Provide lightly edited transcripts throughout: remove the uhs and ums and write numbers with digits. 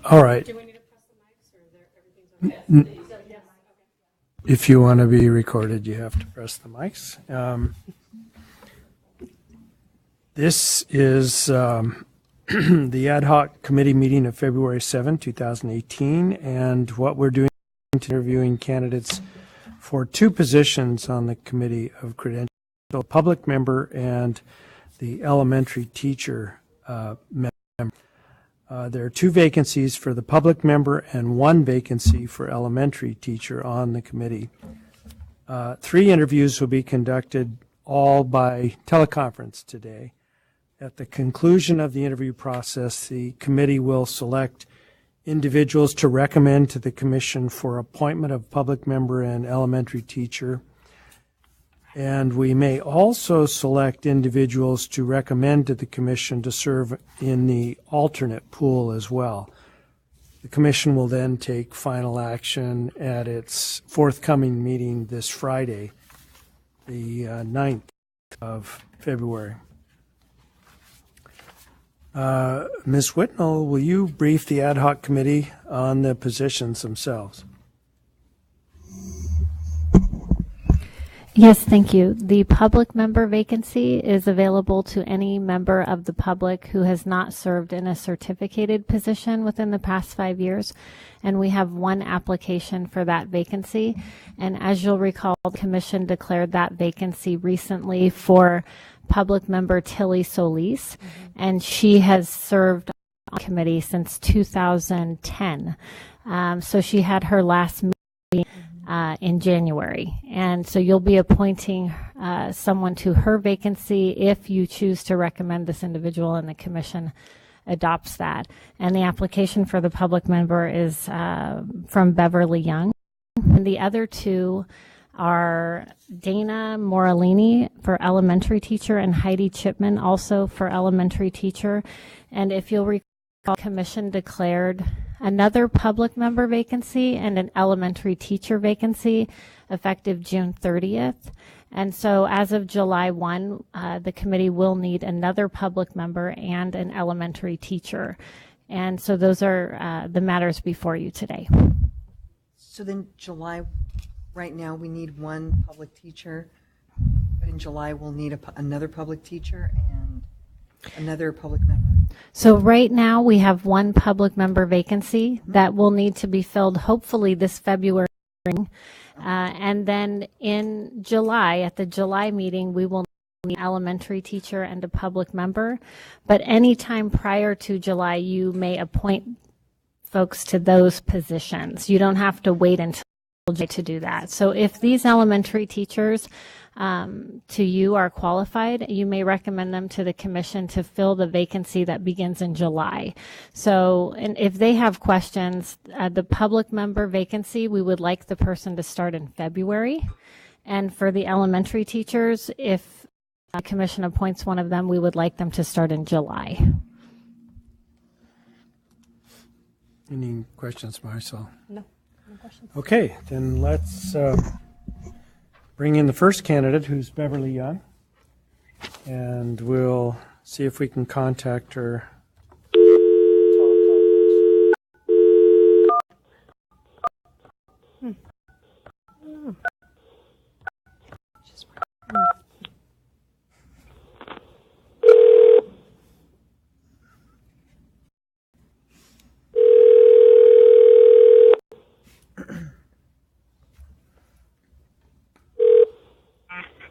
All right. Do we need to press the mics or everything's okay? Yes. If you want to be recorded, you have to press the mics. This is the Ad Hoc Committee meeting of February 7, 2018, and what we're doing is interviewing candidates for two positions on the Committee of Credential, public member and the elementary teacher member. There are two vacancies for the public member and one vacancy for elementary teacher on the committee. 3 interviews will be conducted all by teleconference today. At the conclusion of the interview process, the committee will select individuals to recommend to the commission for appointment of public member and elementary teacher. And we may also select individuals to recommend to the commission to serve in the alternate pool as well. The commission will then take final action at its forthcoming meeting this Friday, the 9th of February. Ms. Whitnell, will you brief the ad hoc committee on the positions themselves? Yes, thank you. The public member vacancy is available to any member of the public who has not served in a certificated position within the past 5 years, and we have one application for that vacancy. And as you'll recall, the commission declared that vacancy recently for public member Tilly Solis, and she has served on the committee since 2010. So she had her last meeting in January. And so you'll be appointing someone to her vacancy if you choose to recommend this individual and the commission adopts that. And the application for the public member is from Beverly Young. And the other two are Dana Morellini for elementary teacher and Heidi Chipman also for elementary teacher. And if you'll recall, the commission declared another public member vacancy and an elementary teacher vacancy effective June 30th. And so as of July 1, the committee will need another public member and an elementary teacher. And so those are the matters before you today. So then July, right now we need one public teacher, but in July we'll need another public teacher and another public member. So right now we have one public member vacancy that will need to be filled hopefully this February. And then in July, at the July meeting, we will need an elementary teacher and a public member. But anytime prior to July, you may appoint folks to those positions. You don't have to wait until July to do that. So if these elementary teachers to you are qualified, you may recommend them to the commission to fill the vacancy that begins in July. So, and if they have questions, the public member vacancy, we would like the person to start in February. And for the elementary teachers, if the commission appoints one of them, we would like them to start in July. Any questions, Marcel? No questions. Okay, then let's bring in the first candidate, who's Beverly Young, and we'll see if we can contact her.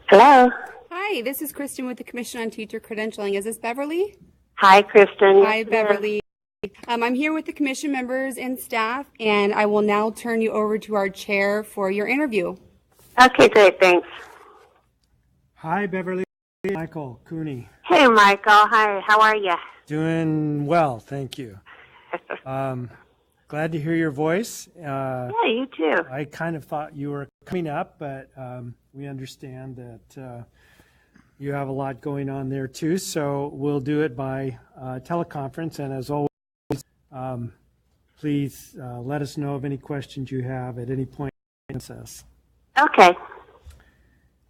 Hello. Hi, this is Kristen with the Commission on Teacher Credentialing. Is this Beverly? Hi, Kristen. Hi, Beverly. I'm here with the commission members and staff, and I will now turn you over to our chair for your interview. Okay, great. Thanks. Hi, Beverly. Michael Cooney. Hey, Michael. Hi. How are you? Doing well, thank you. Glad to hear your voice. Yeah, you too. I kind of thought you were coming up, but we understand that you have a lot going on there too, so we'll do it by teleconference. And as always, please let us know of any questions you have at any point in the process. Okay.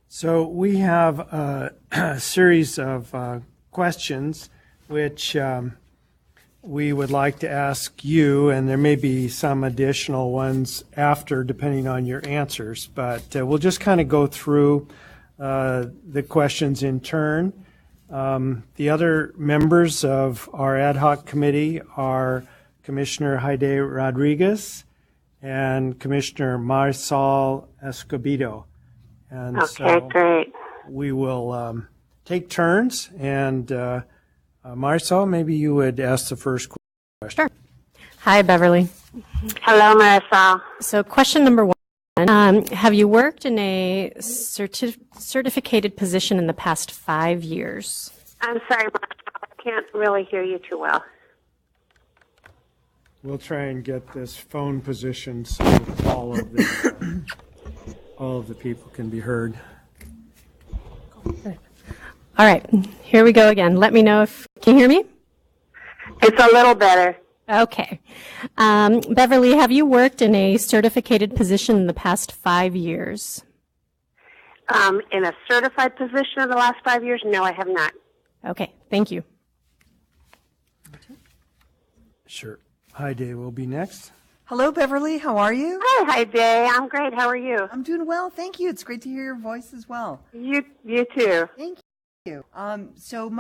So we have a series of questions which we would like to ask you, and there may be some additional ones after, depending on your answers, but we'll just kind of go through the questions in turn. The other members of our ad hoc committee are Commissioner Heide Rodriguez and Commissioner Marisol Escobedo. And Okay, great. we will take turns, and Marisol, maybe you would ask the first question. Sure. Hi, Beverly. Hello, Marisol. So question number one, have you worked in a certificated position in the past 5 years? I'm sorry, Marisol. I can't really hear you too well. We'll try and get this phone positioned so all of the people can be heard. All right, here we go again. Let me know if, can you hear me? It's a little better. Okay. Beverly, have you worked in a certificated position in the past 5 years? In a certified position in the last 5 years? No, I have not. Okay, thank you. Sure. Heide will be next. Hello, Beverly. How are you? Hi, Day. I'm great. How are you? I'm doing well. Thank you. It's great to hear your voice as well. You too. Thank you. So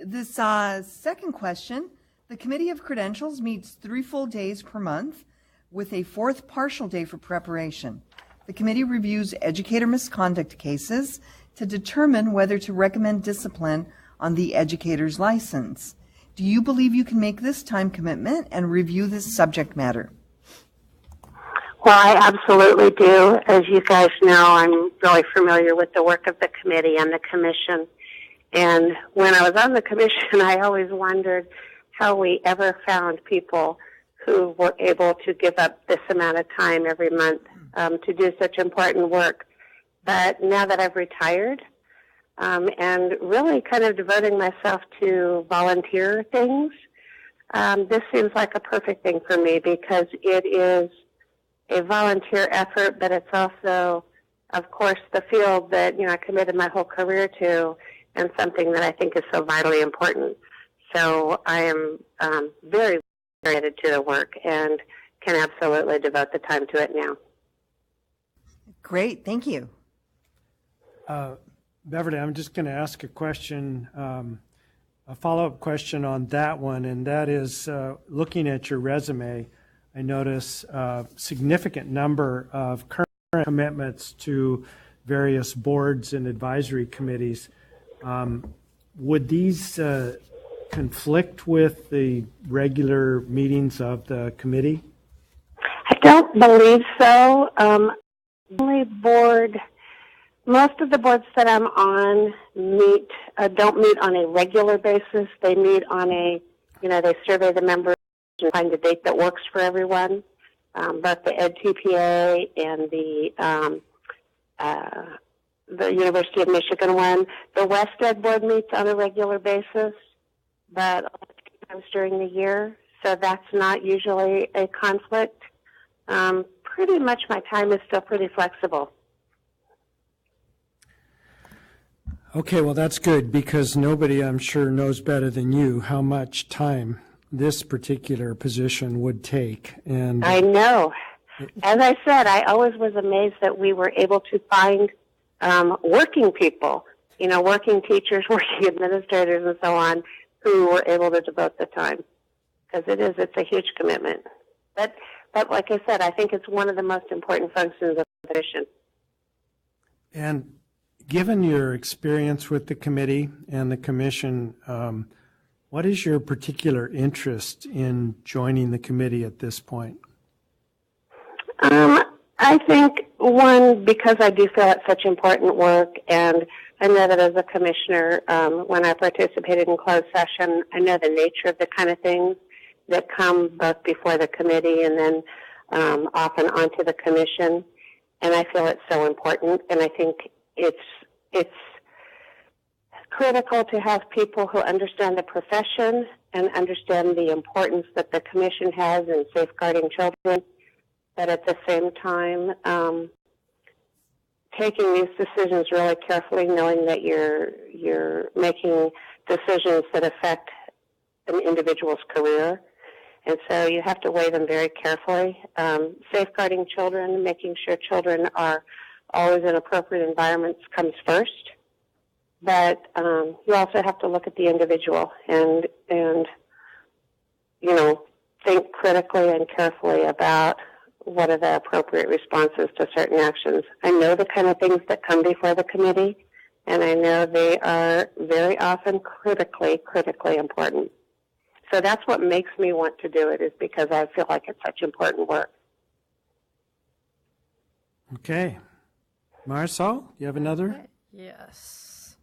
this second question, the Committee of Credentials meets 3 full days per month with a 4th partial day for preparation. The committee reviews educator misconduct cases to determine whether to recommend discipline on the educator's license. Do you believe you can make this time commitment and review this subject matter? Well, I absolutely do. As you guys know, I'm really familiar with the work of the committee and the commission. And when I was on the commission, I always wondered how we ever found people who were able to give up this amount of time every month to do such important work. But now that I've retired, and really kind of devoting myself to volunteer things, this seems like a perfect thing for me because it is a volunteer effort, but it's also, of course, the field that, I committed my whole career to and something that I think is so vitally important. So I am very committed to the work and can absolutely devote the time to it now. Great. Thank you. Beverly, I'm just going to ask a question, a follow-up question on that one, and that is looking at your resume, I notice a significant number of current commitments to various boards and advisory committees. Would these conflict with the regular meetings of the committee? I don't believe so. Only board, most of the boards that I'm on don't meet on a regular basis. They meet on they survey the members and find a date that works for everyone. Both the EdTPA and the University of Michigan one. The West Ed board meets on a regular basis, but only 2 times during the year, so that's not usually a conflict. Pretty much my time is still pretty flexible. Okay, well, that's good because nobody, I'm sure, knows better than you how much time this particular position would take. And I know. As I said, I always was amazed that we were able to find working people, working teachers, working administrators, and so on, who were able to devote the time. Because it's a huge commitment. But like I said, I think it's one of the most important functions of the position. And given your experience with the committee and the commission, what is your particular interest in joining the committee at this point? I think, one, because I do feel it's such important work, and I know that as a commissioner, when I participated in closed session, I know the nature of the kind of things that come both before the committee and then often onto the commission, and I feel it's so important, and I think it's critical to have people who understand the profession and understand the importance that the commission has in safeguarding children, but at the same time, taking these decisions really carefully, knowing that you're making decisions that affect an individual's career. And so you have to weigh them very carefully. Safeguarding children, making sure children are always in appropriate environments comes first. But you also have to look at the individual and think critically and carefully about what are the appropriate responses to certain actions. I know the kind of things that come before the committee, and I know they are very often critically important. So that's what makes me want to do it, is because I feel like it's such important work. Okay. Marisol, you have another? Yes.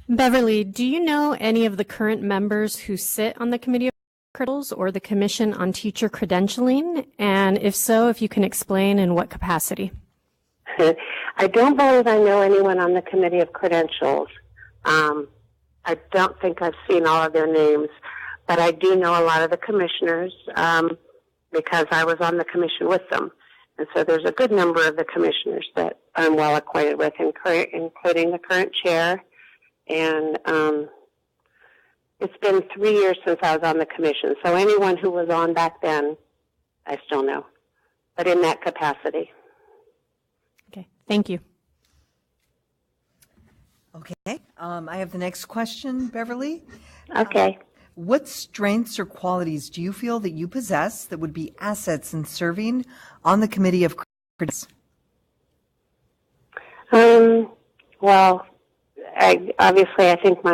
Beverly, do you know any of the current members who sit on the Committee of Credentials or the Commission on Teacher Credentialing? And if so, if you can explain in what capacity? I don't believe I know anyone on the Committee of Credentials. I don't think I've seen all of their names, but I do know a lot of the commissioners because I was on the commission with them. And so there's a good number of the commissioners that I'm well acquainted with, including the current chair. And it's been 3 years since I was on the commission, so anyone who was on back then, I still know, but in that capacity. Okay, thank you. Okay. I have the next question, Beverly. Okay. What strengths or qualities do you feel that you possess that would be assets in serving on the Committee of Credentials? Well, I think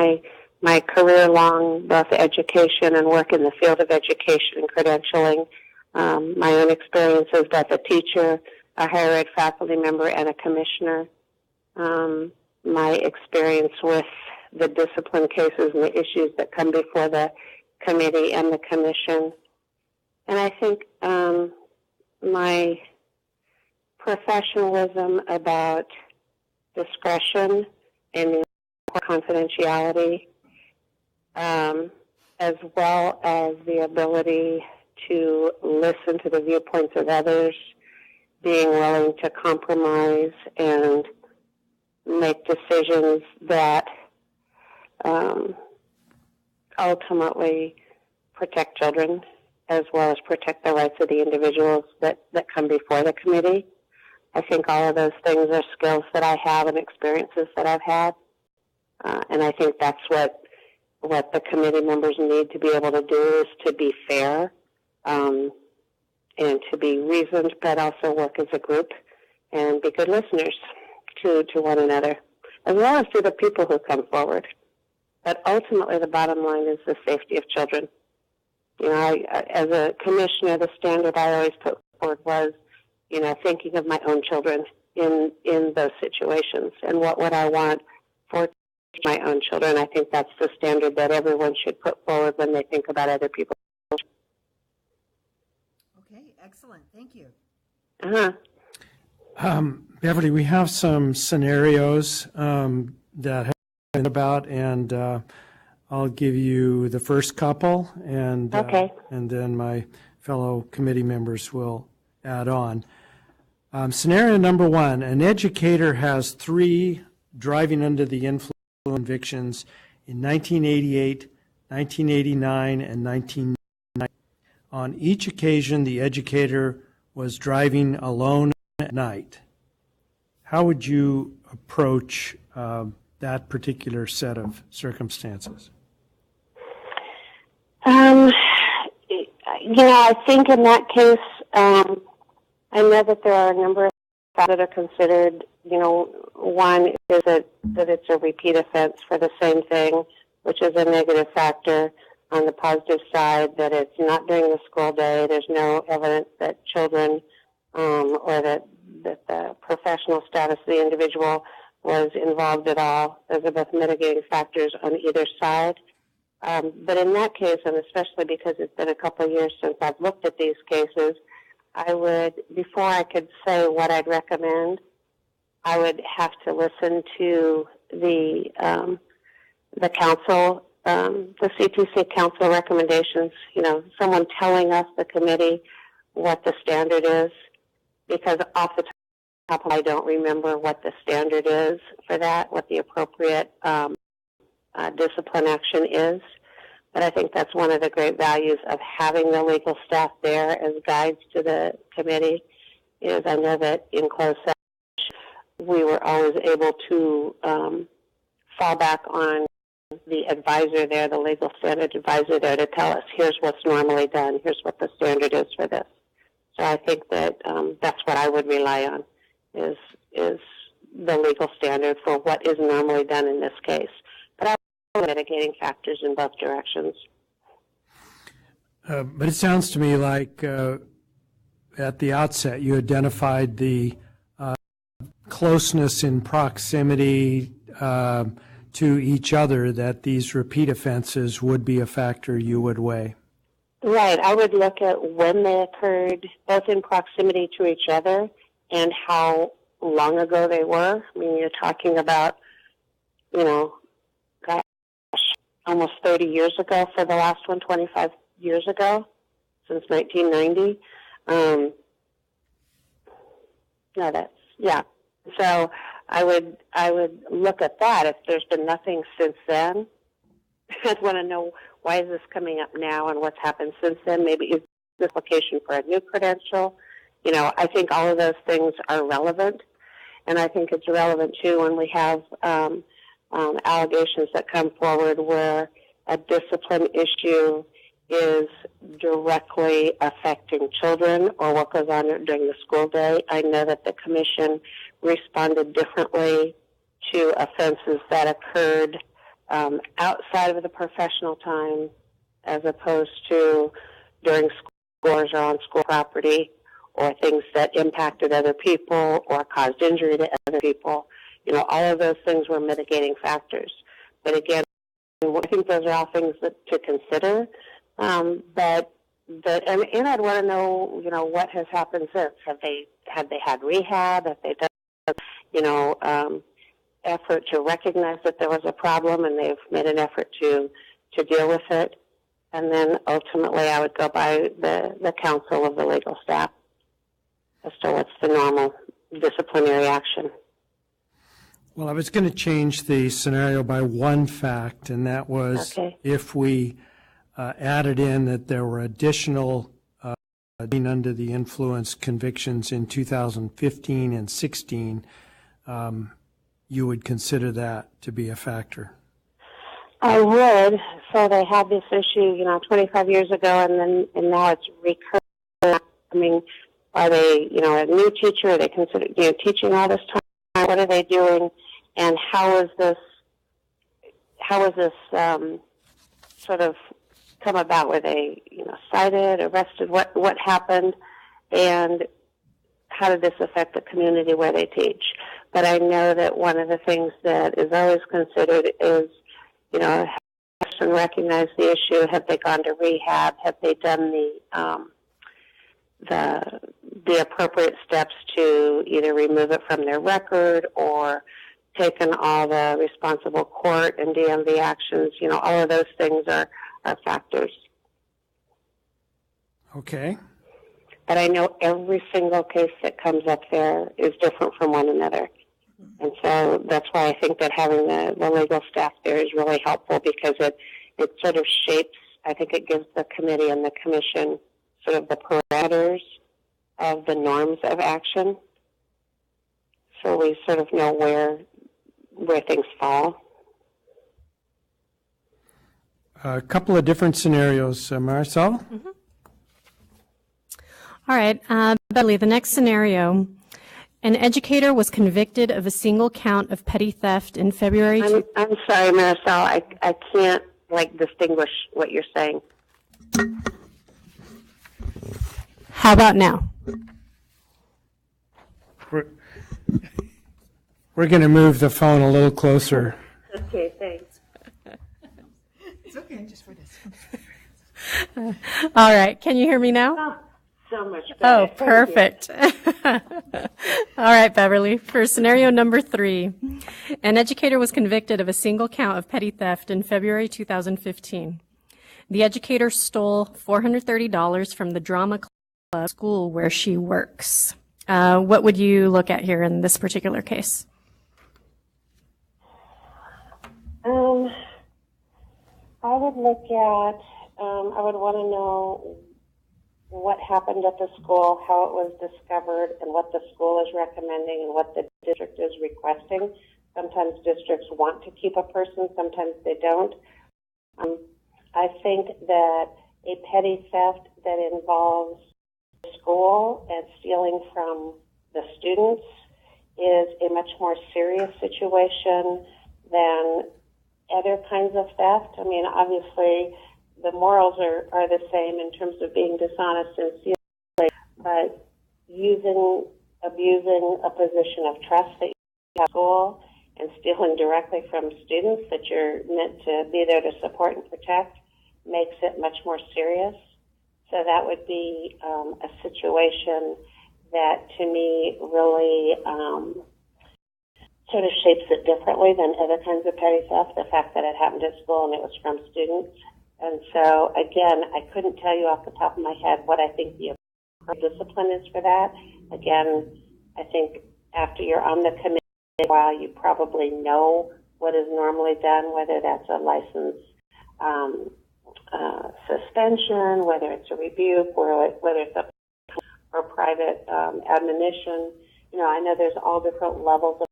my career-long both education and work in the field of education and credentialing, my own experience as both a teacher, a higher ed faculty member, and a commissioner, my experience with the discipline cases and the issues that come before the committee and the commission. And I think my professionalism about discretion and confidentiality, as well as the ability to listen to the viewpoints of others, being willing to compromise and make decisions that ultimately protect children as well as protect the rights of the individuals that come before the committee. I think all of those things are skills that I have and experiences that I've had. And I think that's what the committee members need to be able to do, is to be fair and to be reasoned, but also work as a group and be good listeners to one another, as well as to the people who come forward. But ultimately, the bottom line is the safety of children. As a commissioner, the standard I always put forward was, thinking of my own children in those situations and what would I want for my own children. I think that's the standard that everyone should put forward when they think about other people. Okay, excellent. Thank you. Beverly, we have some scenarios that have been about, and I'll give you the first couple, and and then my fellow committee members will add on. Scenario number one: an educator has 3 driving under the influence convictions in 1988, 1989, and 1990. On each occasion, the educator was driving alone at night. How would you approach that particular set of circumstances? I think in that case, I know that there are a number of factors that are considered. One is that it's a repeat offense for the same thing, which is a negative factor. On the positive side, that it's not during the school day. There's no evidence that children or that the professional status of the individual was involved at all. Those are both mitigating factors on either side. But in that case, and especially because it's been a couple of years since I've looked at these cases, I would, before I could say what I'd recommend, I would have to listen to the council, the CTC council recommendations, someone telling us, the committee, what the standard is, because off the top I don't remember what the standard is for that, what the appropriate discipline action is. But I think that's one of the great values of having the legal staff there as guides to the committee. Is I know that in closed session we were always able to fall back on the advisor there, the legal standard advisor there, to tell us here's what's normally done, here's what the standard is for this. So I think that that's what I would rely on is the legal standard for what is normally done in this case. But I will mitigating factors in both directions. But it sounds to me like at the outset you identified the closeness in proximity to each other, that these repeat offenses would be a factor you would weigh. Right. I would look at when they occurred, both in proximity to each other and how long ago they were. I mean, you're talking about, gosh, almost 30 years ago for the last one, 25 years ago, since 1990. So I would look at that. If there's been nothing since then, I'd want to know, why is this coming up now and what's happened since then? Maybe is this application for a new credential? I think all of those things are relevant. And I think it's relevant, too, when we have allegations that come forward where a discipline issue is directly affecting children or what goes on during the school day. I know that the commission responded differently to offenses that occurred outside of the professional time as opposed to during school hours or on school property, or things that impacted other people or caused injury to other people. All of those things were mitigating factors. But again, I think those are all things to consider. But I'd want to know, what has happened since. Have they had rehab? Have they done, effort to recognize that there was a problem and they've made an effort to deal with it? And then ultimately I would go by the counsel of the legal staff as to what's the normal disciplinary action. Well, I was going to change the scenario by one fact, and that was if we added in that there were additional being under the influence convictions in 2015 and 16, you would consider that to be a factor. I would. So they had this issue, 25 years ago, and now it's recurring. I mean, are they, a new teacher? Are they considered, teaching all this time? What are they doing? And how is this sort of come about? Were they, cited, arrested? What happened? And how did this affect the community where they teach? But I know that one of the things that is always considered is, have the person recognized the issue? Have they gone to rehab? Have they done the appropriate steps to either remove it from their record or taken all the responsible court and DMV actions? All of those things are factors. Okay. But I know every single case that comes up there is different from one another. And so that's why I think that having the legal staff there is really helpful, because it sort of shapes, I think it gives the committee and the commission sort of the parameters of the norms of action. So we sort of know where things fall. A couple of different scenarios, Marisol. Mm-hmm. All right, Beverly, the next scenario. An educator was convicted of a single count of petty theft in February. I'm sorry, Marisol. I can't distinguish what you're saying. How about now? We're going to move the phone a little closer. Okay, thanks. It's okay, just for this. All right, can you hear me now? Oh, so much better. Oh, perfect. All right, Beverly. For scenario number 3, an educator was convicted of a single count of petty theft in February 2015. The educator stole $430 from the drama club school where she works. What would you look at here in this particular case? I would look at, I would want to know what happened at the school, how it was discovered, and what the school is recommending and what the district is requesting. Sometimes districts want to keep a person, sometimes they don't. I think that a petty theft that involves school and stealing from the students is a much more serious situation than other kinds of theft. I mean, obviously, the morals are the same in terms of being dishonest and stealing, but abusing a position of trust that you have at school and stealing directly from students that you're meant to be there to support and protect makes it much more serious. So that would be a situation that, to me, really sort of shapes it differently than other kinds of petty theft, the fact that it happened at school and it was from students. And so, again, I couldn't tell you off the top of my head what I think the discipline is for that. Again, I think after you're on the committee a while, you probably know what is normally done, whether that's a license suspension, whether it's a rebuke, or whether it's a or private admonition. You know, I know there's all different levels of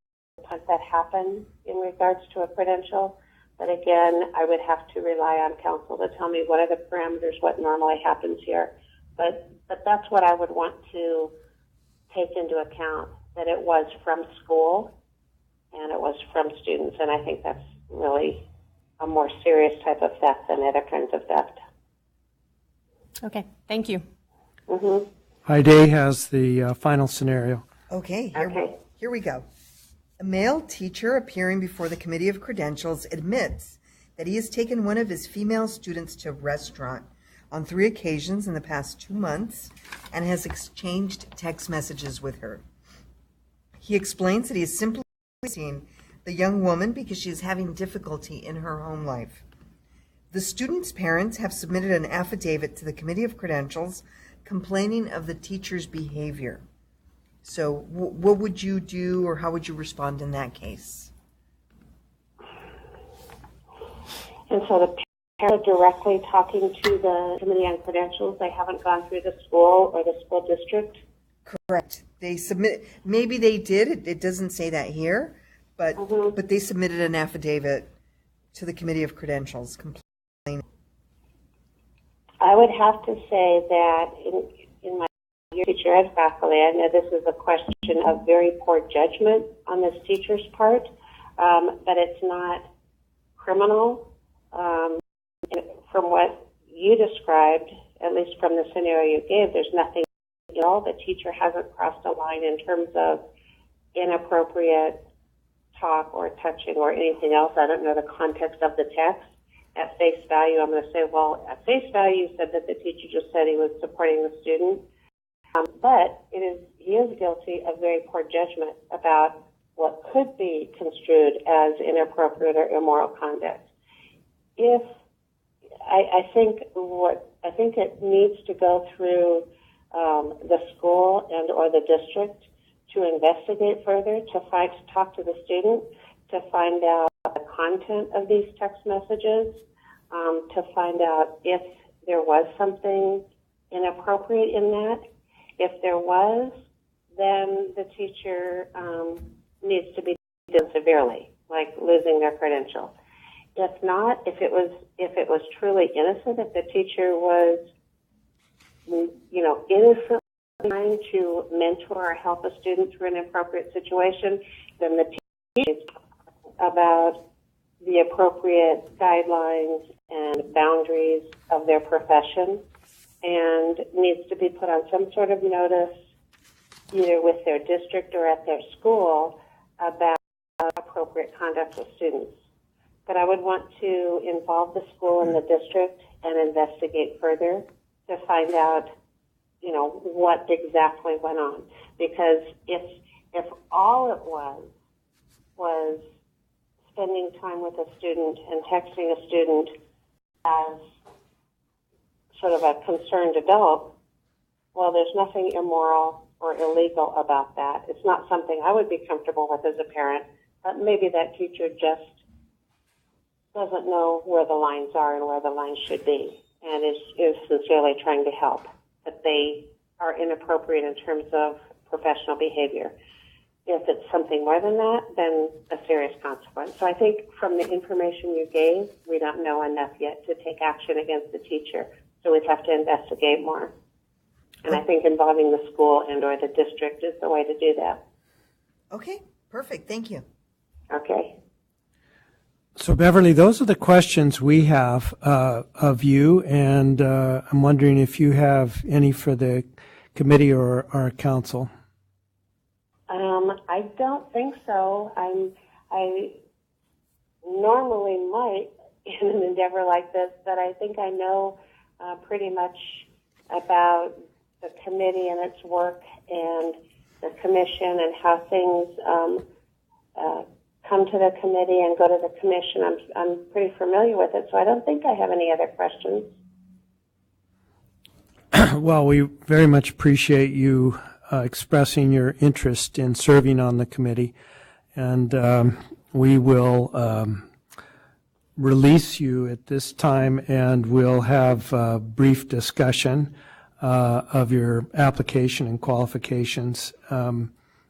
that happen in regards to a credential, but again, I would have to rely on counsel to tell me what are the parameters, what normally happens here. But that's what I would want to take into account, that it was from school and it was from students, and I think that's really a more serious type of theft than other kinds of theft. Okay, thank you. Mm-hmm. Heidi has the final scenario. Okay, Okay. here we go. A male teacher appearing before the Committee of Credentials admits that he has taken one of his female students to a restaurant on 3 occasions in the past 2 months and has exchanged text messages with her. He explains that he is simply seen the young woman because she is having difficulty in her home life. The student's parents have submitted an affidavit to the Committee of Credentials complaining of the teacher's behavior. So what would you do, or how would you respond in that case? And so the parents are directly talking to the Committee on Credentials. They haven't gone through the school or the school district. Correct. They submit. Maybe they did. It doesn't say that here, but they submitted an affidavit to the Committee of Credentials complaining. I would have to say that in my teacher ed faculty, I know this is a question of very poor judgment on this teacher's part, but it's not criminal. From what you described, at least from the scenario you gave, there's nothing at all. The teacher hasn't crossed a line in terms of inappropriate talk or touching or anything else. I don't know the context of the text. At face value, I'm going to say, well, at face value, you said that the teacher just said he was supporting the student. But he is guilty of very poor judgment about what could be construed as inappropriate or immoral conduct. I think it needs to go through the school and or the district to investigate further, to talk to the student, to find out the content of these text messages, to find out if there was something inappropriate in that. If there was, then the teacher needs to be done severely, like losing their credential. If not, if it was truly innocent, if the teacher was, innocently trying to mentor or help a student through an appropriate situation, then the teacher needs about the appropriate guidelines and boundaries of their profession, and needs to be put on some sort of notice, either with their district or at their school, about appropriate conduct with students. But I would want to involve the school and the district and investigate further to find out, what exactly went on. Because if all it was spending time with a student and texting a student as sort of a concerned adult, well, there's nothing immoral or illegal about that. It's not something I would be comfortable with as a parent, but maybe that teacher just doesn't know where the lines are and where the lines should be, and is sincerely trying to help, but they are inappropriate in terms of professional behavior. If it's something more than that, then a serious consequence. So I think from the information you gave, we don't know enough yet to take action against the teacher. So we'd have to investigate more. And I think involving the school and or the district is the way to do that. Okay, perfect. Thank you. Okay. So Beverly, those are the questions we have of you, and I'm wondering if you have any for the committee or our council. I don't think so. I normally might in an endeavor like this, but I think I know pretty much about the committee and its work and the commission and how things come to the committee and go to the commission. I'm pretty familiar with it, so I don't think I have any other questions. Well, we very much appreciate you expressing your interest in serving on the committee, and we will release you at this time, and we'll have a brief discussion of your application and qualifications.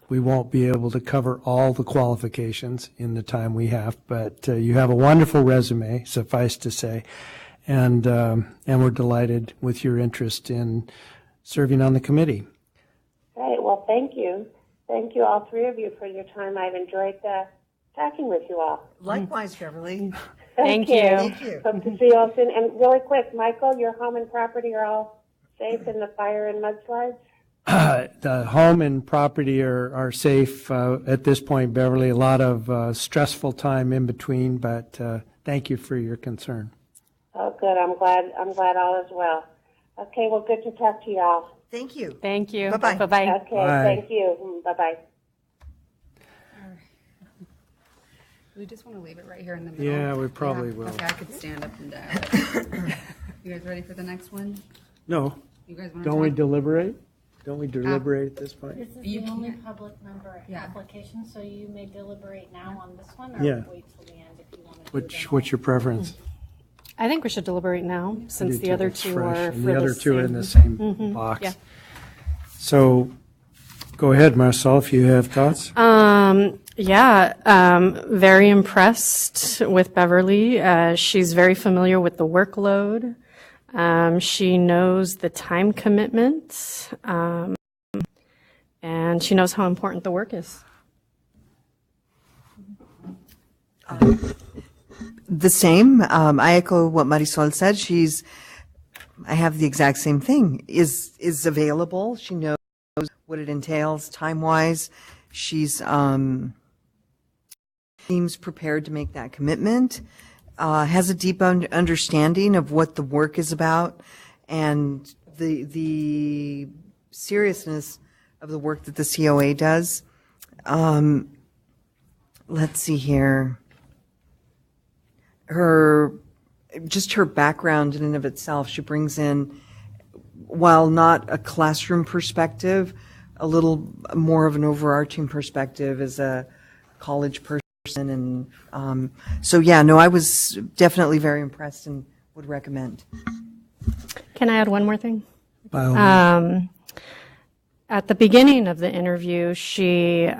We won't be able to cover all the qualifications in the time we have, but you have a wonderful resume, suffice to say, and we're delighted with your interest in serving on the committee. Great. Well, thank you. Thank you, all three of you, for your time. I've enjoyed talking with you all. Likewise, Beverly. Thank you. Thank you. Hope to see you all soon. And really quick, Michael, your home and property are all safe in the fire and mudslides? The home and property are safe at this point, Beverly. A lot of stressful time in between, but thank you for your concern. Oh, good. I'm glad all is well. Okay, well, good to talk to you all. Thank you. Thank you. Bye-bye. Bye-bye. Okay, Bye. thank you. Bye-bye. We just want to leave it right here in the middle. Yeah, we probably will. Okay, I could stand up and down. You guys ready for the next one? No, You guys want to don't we deliberate? Don't we deliberate at this point? This is You the only can't. public member Yeah. application, so you may deliberate now on this one or Yeah. wait till the end if you want to do them What's your preference? I think we should deliberate now, since the other two are And for the other the two are same. in the same box. yeah. So, go ahead, Marcel, if you have thoughts. Very impressed with Beverly. She's very familiar with the workload. She knows the time commitment, and she knows how important the work is. The same. I echo what Marisol said. I have the exact same thing. Is available. She knows what it entails time-wise. She's seems prepared to make that commitment. Has a deep understanding of what the work is about and the seriousness of the work that the COA does. Let's see here. Her background in and of itself, she brings in, while not a classroom perspective, a little more of an overarching perspective as a college person. And I was definitely very impressed and would recommend. Can I add one more thing? By all means. At the beginning of the interview, she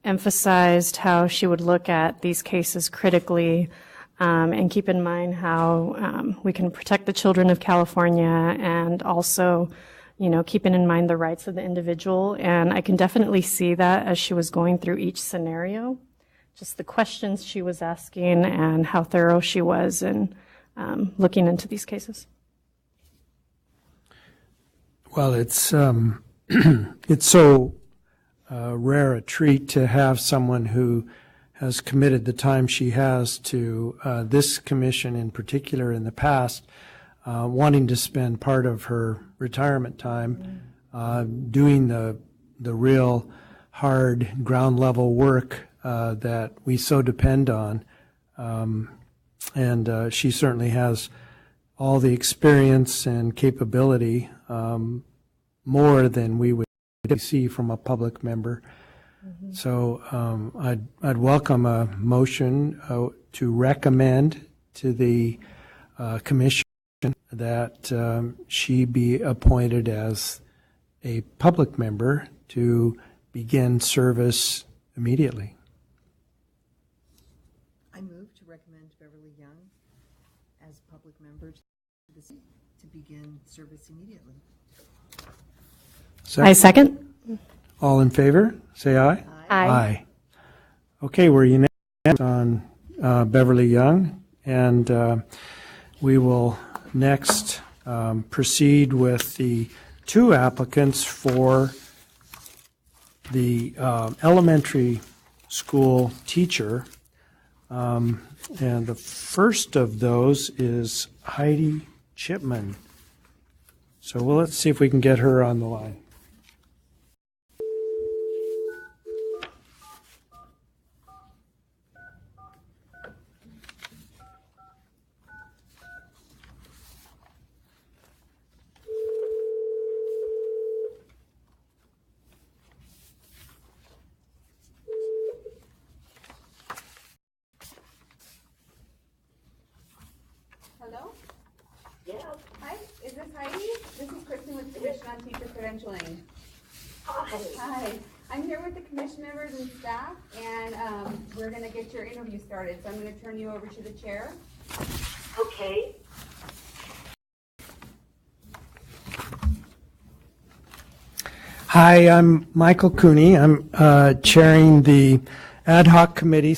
emphasized how she would look at these cases critically and keep in mind how we can protect the children of California and also, keeping in mind the rights of the individual. And I can definitely see that as she was going through each scenario, just the questions she was asking and how thorough she was in looking into these cases. Well, it's it's so rare a treat to have someone who has committed the time she has to this commission in particular in the past, wanting to spend part of her retirement time doing the real hard ground level work that we so depend on. And she certainly has all the experience and capability, more than we would see from a public member. So I'd welcome a motion to recommend to the commission that she be appointed as a public member to begin service immediately. I move to recommend Beverly Young as public member to begin service immediately. I second. All in favor, say aye. Aye. Okay, we're unanimous on Beverly Young, and we will next proceed with the two applicants for the elementary school teacher. And the first of those is Heidi Chipman. So let's see if we can get her on the line. Hello? Yeah. Hi, is this Heidi? This is Kristen with Commission on Teacher Credentialing. Hi. I'm here with the commission members and staff, and we're going to get your interview started. So I'm going to turn you over to the chair. Okay. Hi, I'm Michael Cooney. I'm chairing the Ad-Hoc Committee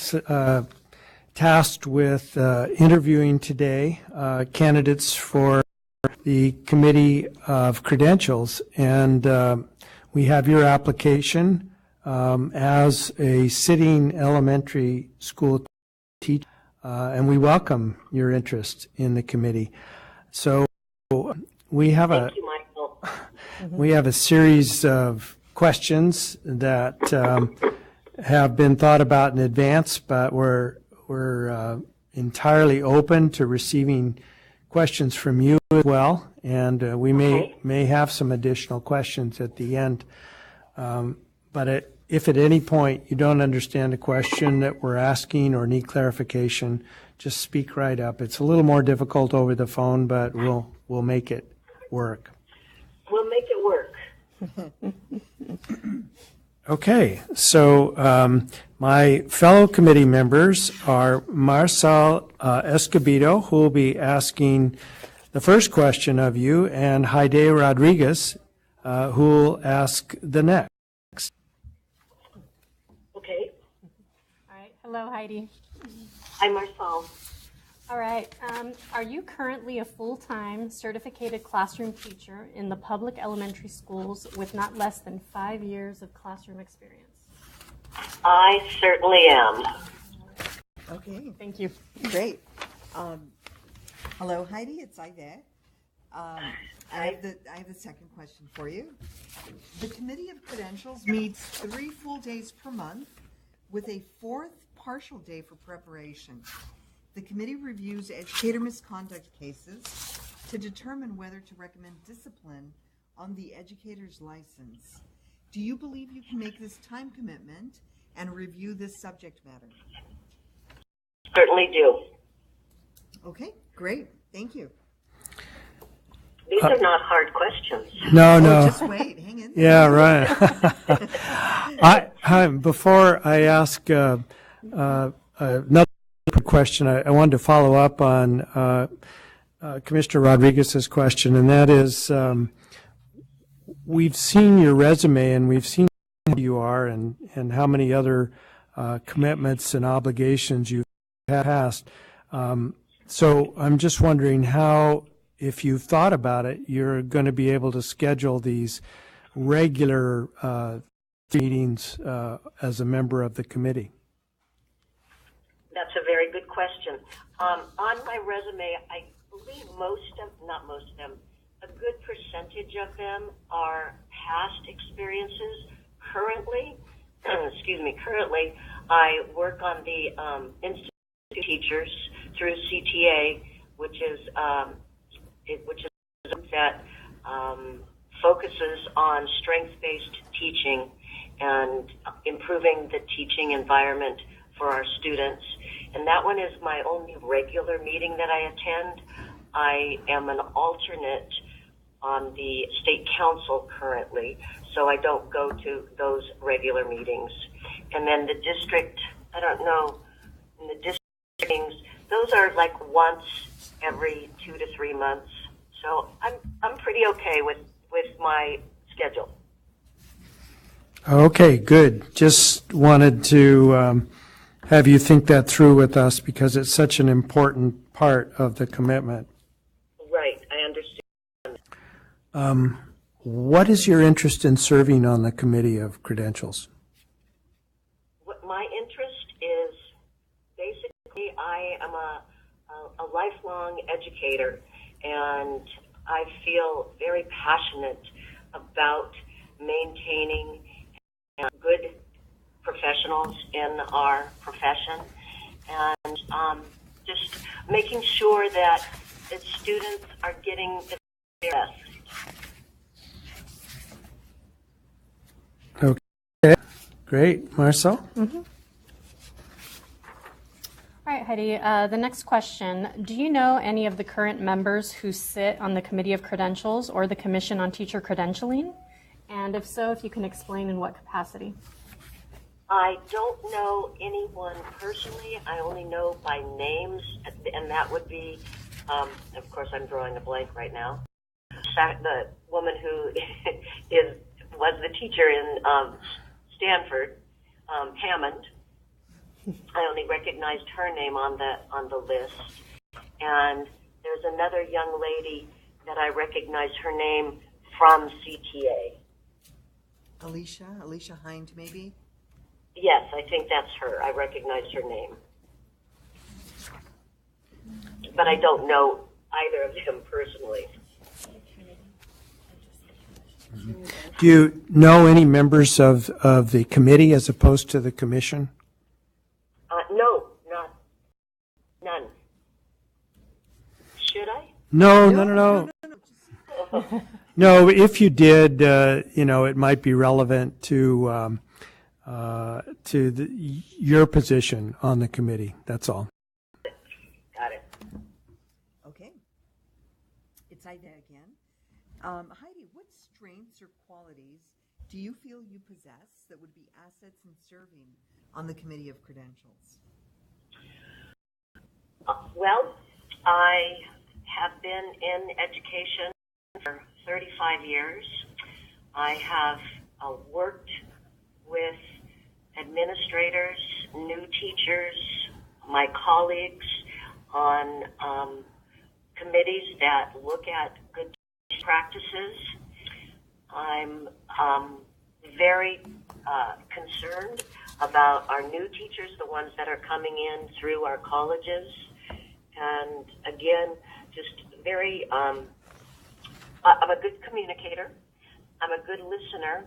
tasked with interviewing today candidates for the Committee of Credentials. And we have your application as a sitting elementary school teacher, and we welcome your interest in the committee. So we have Thank you, Michael. we have a series of questions that have been thought about in advance, but we're entirely open to receiving questions from you as well, and we may have some additional questions at the end. But if at any point you don't understand a question that we're asking or need clarification, just speak right up. It's a little more difficult over the phone, but we'll make it work. We'll make it work. Okay, so my fellow committee members are Marcel Escobedo, who will be asking the first question of you, and Heidi Rodriguez, who will ask the next. Okay. All right. Hello, Heidi. Hi, Marcel. All right. Are you currently a full-time certificated classroom teacher in the public elementary schools with not less than 5 years of classroom experience? I certainly am. Okay, Thank you. great. Hello, Heidi, it's Ivette. I have the second question for you. The Committee of Credentials meets 3 full days per month with a 4th partial day for preparation. The committee reviews educator misconduct cases to determine whether to recommend discipline on the educator's license. Do you believe you can make this time commitment and review this subject matter? Certainly do. Okay, great. Thank you. These are not hard questions. No. Just wait. Hang in there. Yeah, right. Before I ask another question, I wanted to follow up on Commissioner Rodriguez's question, and that is, we've seen your resume and we've seen who you are and how many other commitments and obligations you've passed. So I'm just wondering how, if you've thought about it, you're going to be able to schedule these regular meetings as a member of the committee. That's a very good question. On my resume, I believe not most of them, a good percentage of them are past experiences. Currently, I work on the Institute of Teachers through CTA, which is that focuses on strength-based teaching and improving the teaching environment for our students. and that one is my only regular meeting that I attend. I am an alternate on the state council currently, so I don't go to those regular meetings. And then the district, I don't know, in the district meetings, those are like once every 2 to 3 months. So I'm pretty okay with my schedule. Okay, good. Just wanted to have you think that through with us because it's such an important part of the commitment. Right, I understand. What is your interest in serving on the Committee of Credentials? What my interest is, basically, I am a lifelong educator, and I feel very passionate about maintaining good professionals in our profession, and just making sure that its students are getting the best. Okay, great. Marcel? All right, Heidi, the next question. Do you know any of the current members who sit on the Committee of Credentials or the Commission on Teacher Credentialing? And if so, if you can explain in what capacity? I don't know anyone personally. I only know by names, and that would be, of course, I'm drawing a blank right now. The woman who was the teacher in Stanford, Hammond. I only recognized her name on the list. And there's another young lady that I recognize her name from CTA. Alicia Hind, maybe? Yes, I think that's her. I recognize her name. But I don't know either of them personally. Do you know any members of the committee as opposed to the commission? No, none. Should I? No. No, if you did, it might be relevant to your position on the committee. That's all. Got it. Okay. It's Ida again. Heidi, what strengths or qualities do you feel you possess that would be assets in serving on the Committee of Credentials? Well, I have been in education for 35 years. I have worked with administrators, new teachers, my colleagues on committees that look at good practices. I'm very concerned about our new teachers, the ones that are coming in through our colleges. And again, just very, I'm a good communicator. I'm a good listener.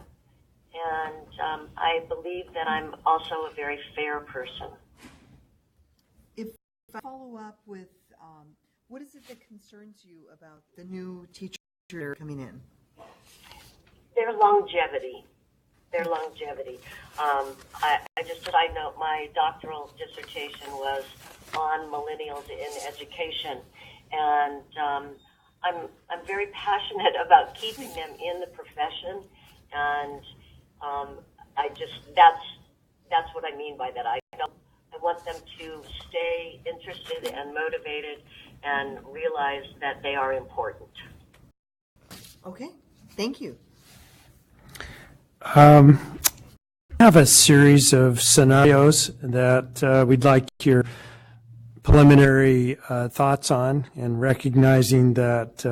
And I believe that I'm also a very fair person. If I follow up with, what is it that concerns you about the new teacher coming in? Their longevity. Just a side note, my doctoral dissertation was on millennials in education, and I'm very passionate about keeping them in the profession, and that's what I mean by that. I want them to stay interested and motivated and realize that they are important. Okay, thank you. I have a series of scenarios that we'd like your preliminary thoughts on, and recognizing that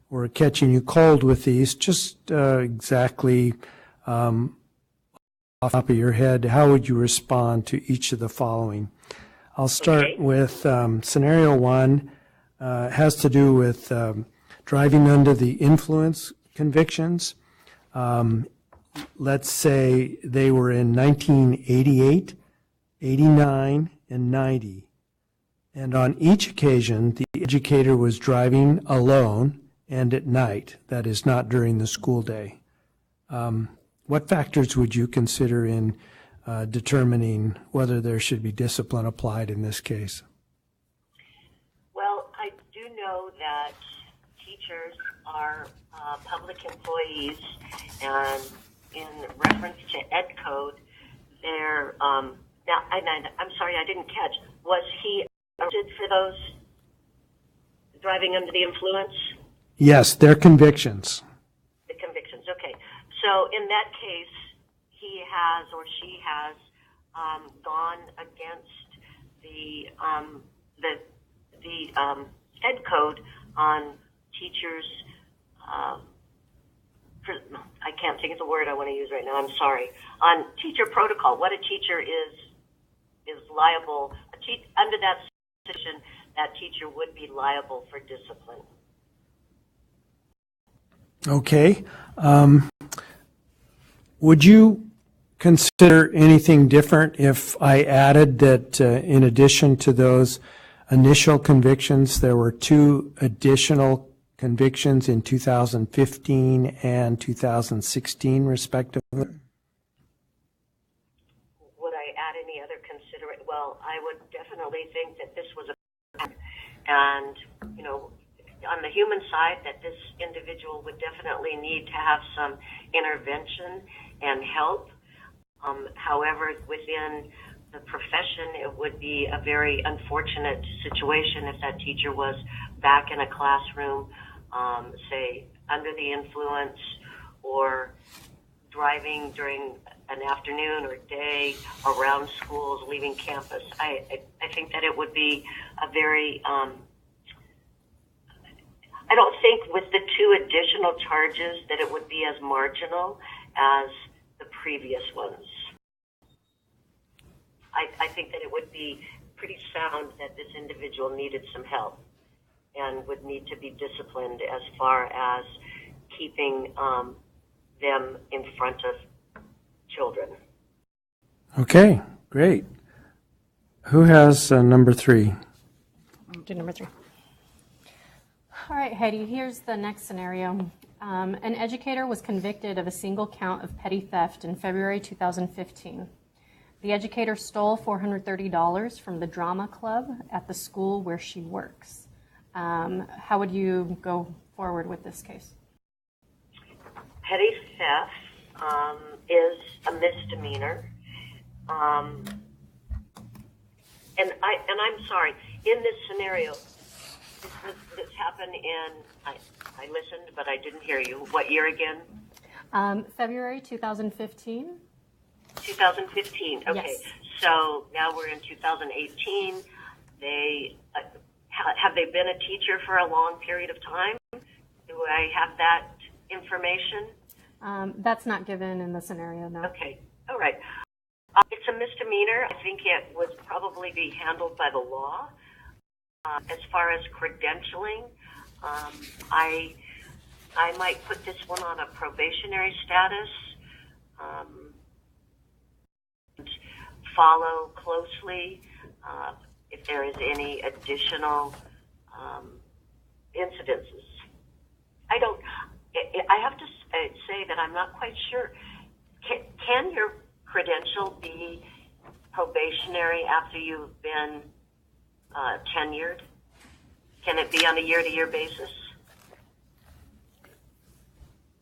we're catching you cold with these, just exactly off the top of your head, how would you respond to each of the following? I'll start with scenario one. Has to do with driving under the influence convictions. Let's say they were in 1988, 89, and 90. And on each occasion, the educator was driving alone and at night, that is not during the school day. What factors would you consider in determining whether there should be discipline applied in this case? Well, I do know that teachers are public employees, and in reference to Ed Code, they're now. I'm sorry, I didn't catch. Was he arrested for those driving under the influence? Yes, their convictions. The convictions. Okay. So in that case, he has or she has gone against the Ed Code on teachers. I can't think of the word I want to use right now. I'm sorry. On teacher protocol, what a teacher is liable. Under that situation, that teacher would be liable for discipline. Okay. Would you consider anything different if I added that in addition to those initial convictions, there were 2 additional convictions in 2015 and 2016, respectively? Would I add any other consideration? Well, I would definitely think that this was and, you know, on the human side, that this individual would definitely need to have some intervention and help. However, within the profession, it would be a very unfortunate situation if that teacher was back in a classroom, say, under the influence or driving during an afternoon or day around schools, leaving campus. I think that it would be a very, I don't think with the 2 additional charges that it would be as marginal as the previous ones. I think that it would be pretty sound that this individual needed some help and would need to be disciplined as far as keeping them in front of children. Okay, great. Who has number 3? Do number 3. All right, Heidi, here's the next scenario. An educator was convicted of a single count of petty theft in February 2015. The educator stole $430 from the drama club at the school where she works. How would you go forward with this case? Petty theft is a misdemeanor. And I'm sorry, in this scenario, this happened in, I listened, but I didn't hear you. What year again? February 2015. 2015. Okay. Yes. So now we're in 2018. They have they been a teacher for a long period of time? Do I have that information? That's not given in the scenario, no. Okay. All right. It's a misdemeanor. I think it would probably be handled by the law. As far as credentialing, I might put this one on a probationary status. Follow closely if there is any additional incidences. I have to say that I'm not quite sure. Can your credential be probationary after you've been tenured? Can it be on a year-to-year basis?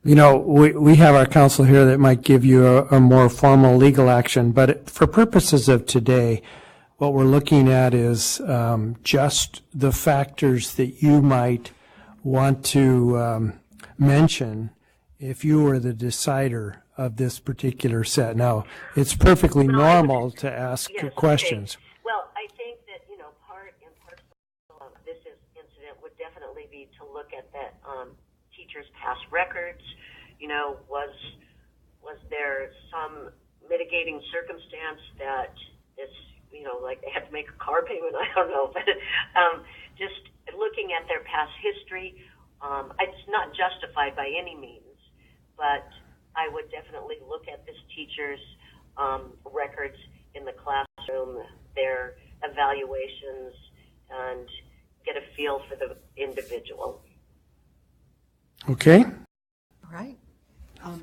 You know, we have our counsel here that might give you a more formal legal action, but for purposes of today, what we're looking at is just the factors that you might want to mention if you were the decider of this particular set. Now, it's perfectly normal to ask Yes, questions. Okay. Well, I think that, you know, part and parcel of this incident would definitely be to look at that teacher's past records. You know, was there some mitigating circumstance that this, you know, like they had to make a car payment? I don't know, but just looking at their past history, it's not justified by any means, but I would definitely look at this teacher's records in the classroom, their evaluations, and get a feel for the individual. Okay? All right.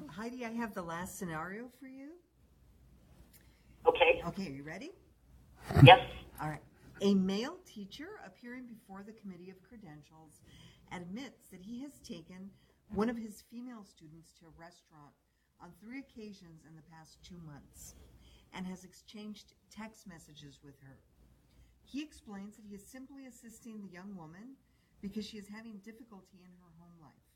Heidi, I have the last scenario for you. Okay. Okay, are you ready? Yes. All right. A male teacher appearing before the Committee of Credentials admits that he has taken one of his female students to a restaurant on 3 occasions in the past 2 months and has exchanged text messages with her. He explains that he is simply assisting the young woman because she is having difficulty in her home life.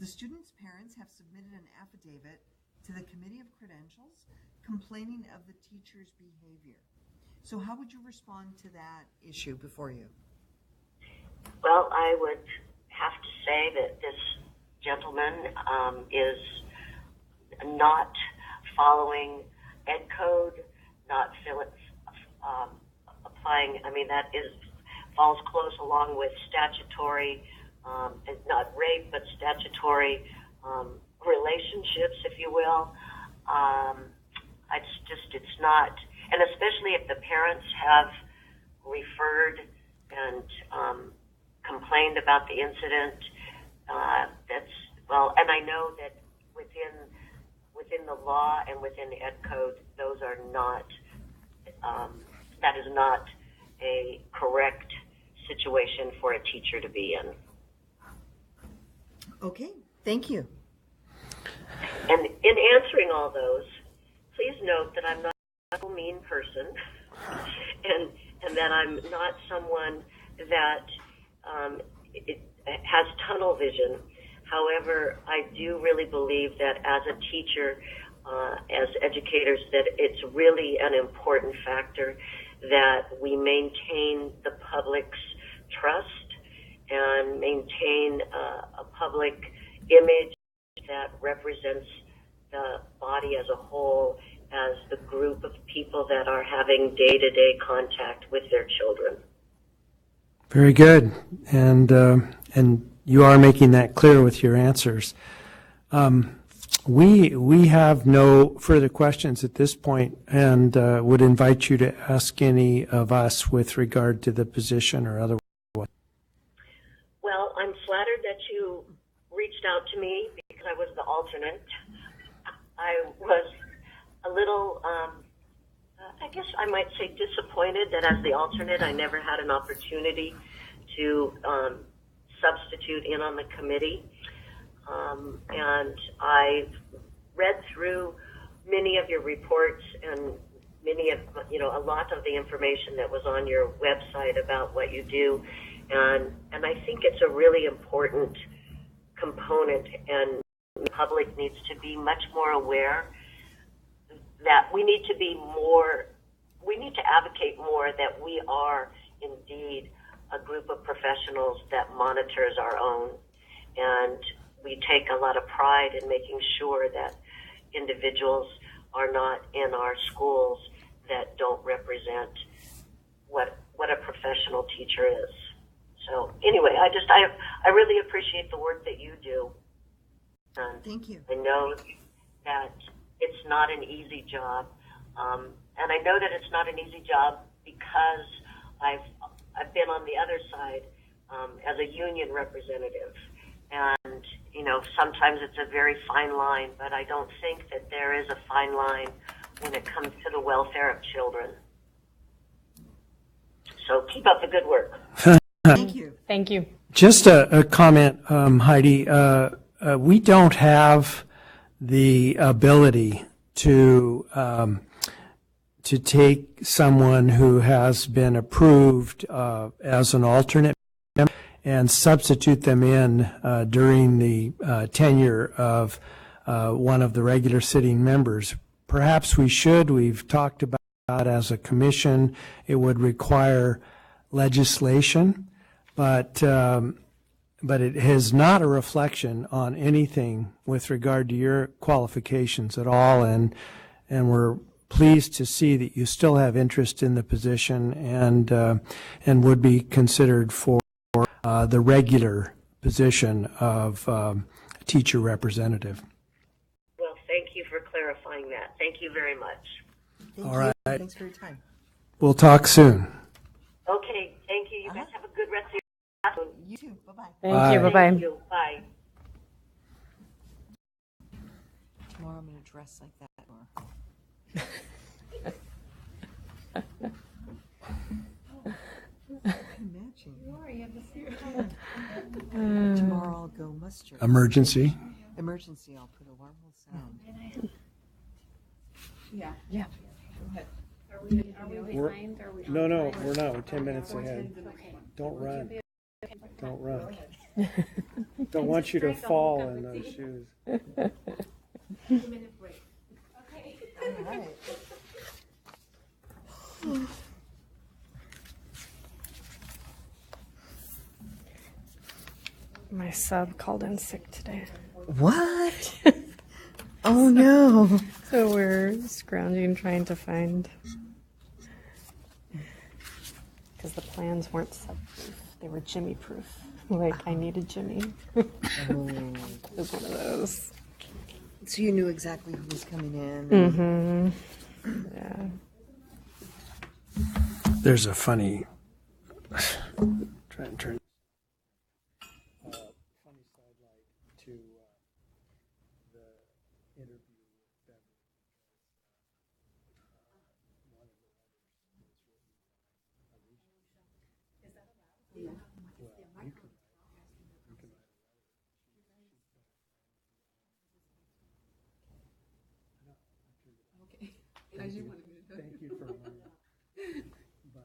The student's parents have submitted an affidavit to the Committee of Credentials complaining of the teacher's behavior. So how would you respond to that issue before you? Well, I would have to say that this gentleman is not following ed code, not applying. I mean, that falls close along with statutory, not rape, but statutory relationships, if you will. It's not, and especially if the parents have referred and complained about the incident. And I know that within the law and within the ed code, those are not. That is not a correct situation for a teacher to be in. Okay, thank you. And in answering all those, please note that I'm not a mean person, and that I'm not someone that has tunnel vision. However, I do really believe that as a teacher, as educators, that it's really an important factor that we maintain the public's trust and maintain a public image that represents the body as a whole, as the group of people that are having day-to-day contact with their children. Very good. And you are making that clear with your answers. We have no further questions at this point, and would invite you to ask any of us with regard to the position or otherwise. Well, I'm flattered that you reached out to me because I was the alternate. I was a little, I guess I might say, disappointed that as the alternate I never had an opportunity to substitute in on the committee. And I've read through many of your reports and a lot of the information that was on your website about what you do. And I think it's a really important component, and the public needs to be much more aware that we need to advocate more that we are indeed a group of professionals that monitors our own. And we take a lot of pride in making sure that individuals are not in our schools that don't represent what a professional teacher is. So anyway, I really appreciate the work that you do. And thank you. I know that it's not an easy job, and I know that it's not an easy job because I've been on the other side as a union representative, and sometimes it's a very fine line, but I don't think that there is a fine line when it comes to the welfare of children. So keep up the good work. Thank you. Thank you. Just a comment, Heidi. We don't have the ability to take someone who has been approved as an alternate member and substitute them in during the tenure of one of the regular sitting members. Perhaps we should. We've talked about as a commission, it would require legislation, but it is not a reflection on anything with regard to your qualifications at all, and we're pleased to see that you still have interest in the position and would be considered for the regular position of teacher representative. Well, thank you for clarifying that. Thank you very much. Thank All you. right. Thanks for your time. We'll talk soon. Okay, thank you. You guys have a good rest of your afternoon. You too. Bye-bye. Thank you. Bye-bye. Thank you. Bye. Tomorrow I'm going to dress like that. Tomorrow I'll go mustard. Emergency. Emergency, I'll put a warble sound. Yeah. Yeah. Are we behind? Or are we on No, time? we're not. We're 10 minutes ahead. Okay. Don't run. Don't run. Don't want you to fall in those shoes. 2-minute break. Okay. All right. My sub called in sick today. What? Oh no. So we're scrounging, trying to find. Because the plans weren't sub-proof. They were Jimmy-proof. Like, I needed Jimmy. It was one of those. So you knew exactly who was coming in. Mm-hmm. Yeah. There's a funny. Try and turn. Funny sidelight to the interview with Beverly. One of the letters was written by Alicia. Is that allowed? Well, you can write a letter. Okay. Thank you for remembering. But,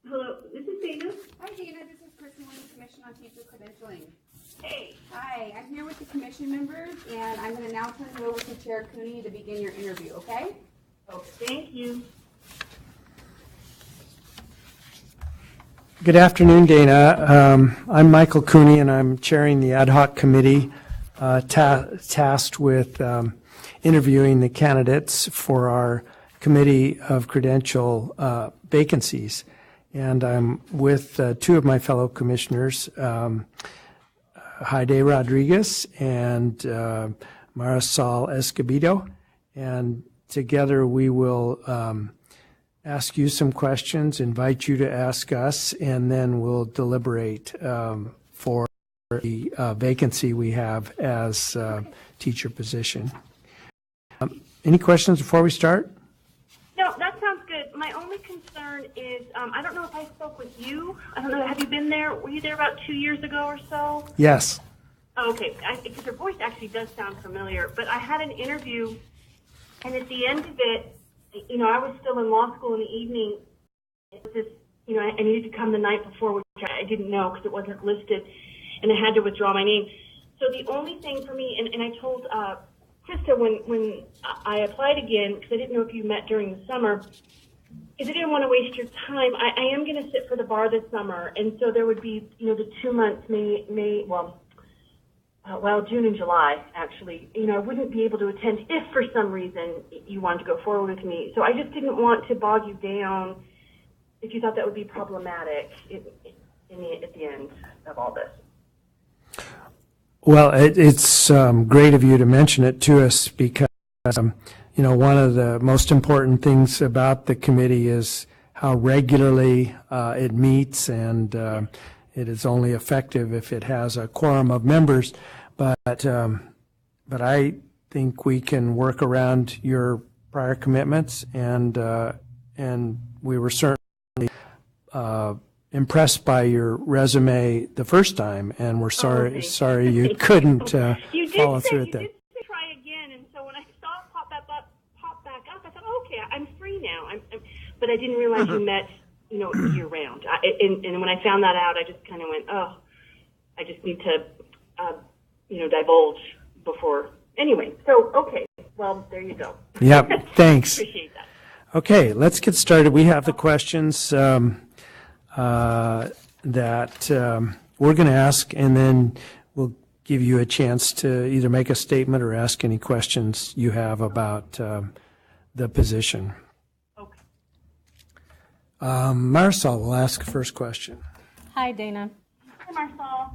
Hello, this is Dana. Hi, Dana. This is Kristen with the Commission on Teacher Credentialing. Hey. Hi, I'm here with the commission members, and I'm going to now turn it over to Chair Cooney to begin your interview, okay? Okay, thank you. good afternoon, Dana. I'm Michael Cooney, and I'm chairing the Ad Hoc Committee tasked with interviewing the candidates for our Committee of Credential vacancies. And I'm with two of my fellow commissioners, Heide Rodriguez and Marisol Escobedo. And together we will ask you some questions, invite you to ask us, and then we'll deliberate for the vacancy we have as teacher position. Any questions before we start? No, that sounds good. My only concern is, I don't know if I spoke with you. I don't know, have you been there? Were you there about 2 years ago or so? Yes. Oh, okay, because your voice actually does sound familiar. But I had an interview, and at the end of it, I was still in law school in the evening. It was just, I needed to come the night before, which I didn't know because it wasn't listed, and I had to withdraw my name. So the only thing for me, and I told Krista when I applied again, because I didn't know if you met during the summer, because I didn't want to waste your time. I am going to sit for the bar this summer, and so there would be, the 2 months, June and July, actually. I wouldn't be able to attend if for some reason you wanted to go forward with me. So I just didn't want to bog you down if you thought that would be problematic at the end of all this. Well, it's great of you to mention it to us because, one of the most important things about the committee is how regularly it meets, and it is only effective if it has a quorum of members. But I think we can work around your prior commitments, and we were certainly impressed by your resume the first time, and we're sorry you couldn't follow through with that. You did say try again, and so when I saw it pop back up, I thought, oh, okay, I'm free now. But I didn't realize you met, year round. And when I found that out, I just kind of went, oh, I just need to, divulge before. Anyway, so okay, well, there you go. Yep, thanks. Appreciate that. Okay, let's get started. We have the questions that we're going to ask, and then we'll give you a chance to either make a statement or ask any questions you have about the position. Okay. Marisol will ask the first question. Hi, Dana. Hi, Marisol.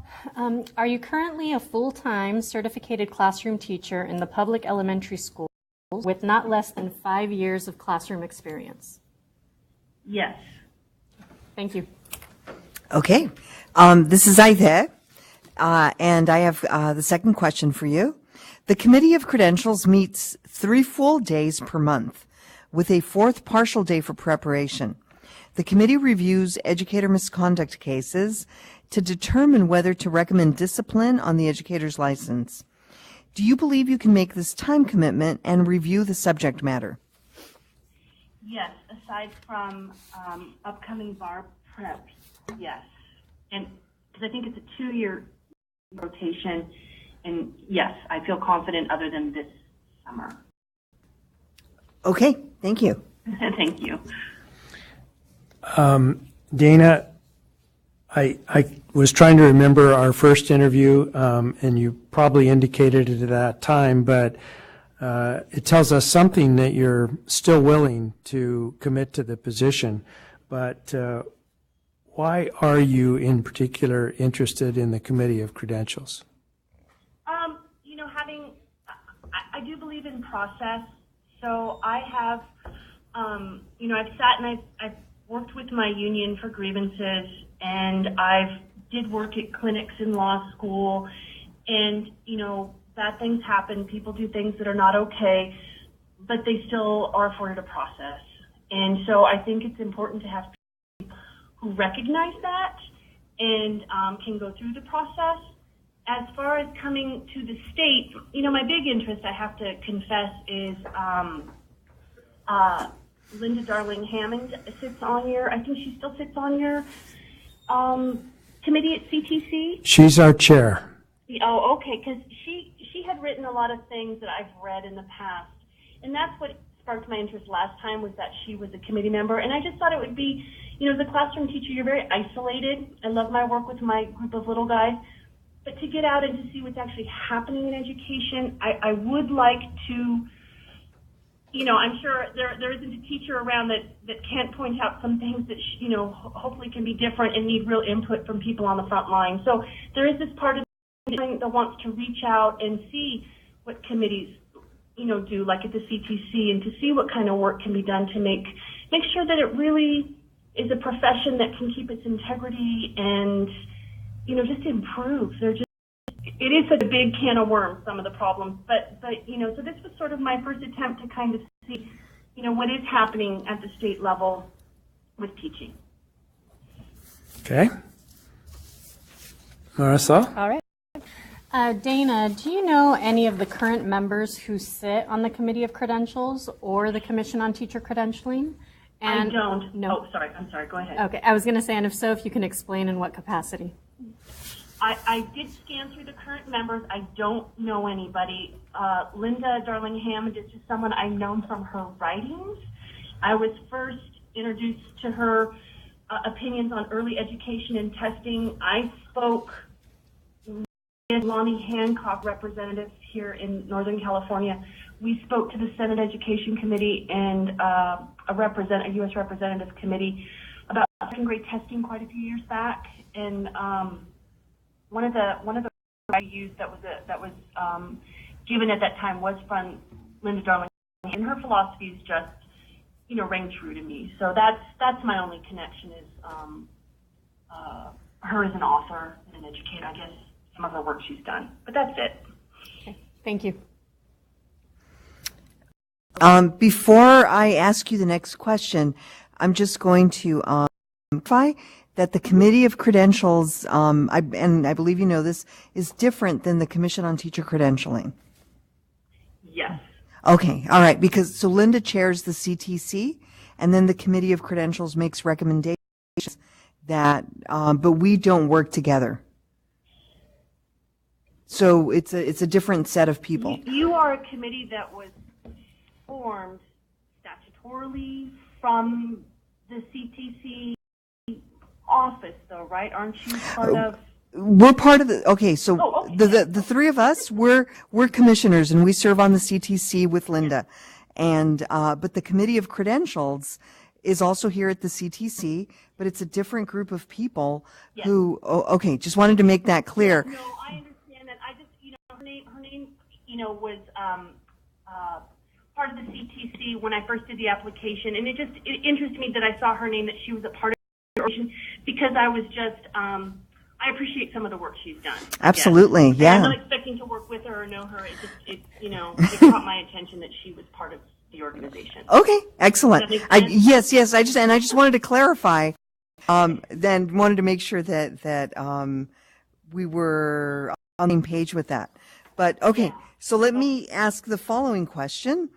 Are you currently a full-time certificated classroom teacher in the public elementary school with not less than 5 years of classroom experience? Yes. Thank you. Okay. This is Aide, and I have the second question for you. The Committee of Credentials meets 3 full days per month with a 4th partial day for preparation. The committee reviews educator misconduct cases to determine whether to recommend discipline on the educator's license. Do you believe you can make this time commitment and review the subject matter? Yes, aside from upcoming bar prep, yes. And because I think it's a 2-year rotation, and yes, I feel confident other than this summer. Okay, thank you. Thank you. Dana, I was trying to remember our first interview, and you probably indicated it at that time, but it tells us something that you're still willing to commit to the position. But why are you in particular interested in the Committee of Credentials? I do believe in process. So I have, I've sat and I've worked with my union for grievances, and I've did work at clinics in law school, and, bad things happen. People do things that are not okay, but they still are afforded a process. And so I think it's important to have people who recognize that and can go through the process. As far as coming to the state, my big interest, I have to confess, is Linda Darling Hammond sits on I think she still sits on your committee at CTC. She's our chair. Oh, okay, because she had written a lot of things that I've read in the past, and that's what sparked my interest last time, was that she was a committee member, and I just thought it would be, as a classroom teacher, you're very isolated. I love my work with my group of little guys, but to get out and to see what's actually happening in education, I would like to, I'm sure there isn't a teacher around that can't point out some things that, hopefully can be different and need real input from people on the front line. So there is this part of that wants to reach out and see what committees, do, like at the CTC, and to see what kind of work can be done to make sure that it really is a profession that can keep its integrity and, just improve. There just it is such a big can of worms, some of the problems, but so this was sort of my first attempt to kind of see, what is happening at the state level with teaching. Okay. Marissa? All right. Dana, do you know any of the current members who sit on the Committee of Credentials or the Commission on Teacher Credentialing? And, I don't. No. Oh, sorry. I'm sorry. Go ahead. Okay. I was going to say, and if so, if you can explain in what capacity. I did scan through the current members. I don't know anybody. Linda Darling Hammond is just someone I've known from her writings. I was first introduced to her opinions on early education and testing. I spoke with Lonnie Hancock, representatives here in Northern California. We spoke to the Senate Education Committee and a U.S. Representative Committee about second grade testing quite a few years back. And one of the I used that was given at that time was from Linda Darling, and her philosophies just rang true to me. So that's my only connection is her as an author and an educator. I guess some of her work she's done, but that's it. Okay. Thank you. Before I ask you the next question, I'm just going to clarify that the Committee of Credentials, and I believe you know this, is different than the Commission on Teacher Credentialing. Yes. Okay, all right, because so Linda chairs the CTC, and then the Committee of Credentials makes recommendations that, but we don't work together. So it's a different set of people. You are a committee that was formed statutorily from the CTC office, though, right? Aren't you part of? We're part of the, okay, so the three of us, we're commissioners, and we serve on the CTC with Linda. And, but the Committee of Credentials is also here at the CTC, but it's a different group of people who, okay, just wanted to make that clear. No, I understand that. I just, her name, was, part of the CTC when I first did the application, and it interested me that I saw her name, that she was a part of the organization, because I was just, I appreciate some of the work she's done. Absolutely, yeah. I'm not expecting to work with her or know her. It caught my attention that she was part of the organization. Okay, excellent. Does that make sense? Yes. I just wanted to clarify. Then wanted to make sure that we were on the same page with that. But okay, so let me ask the following question: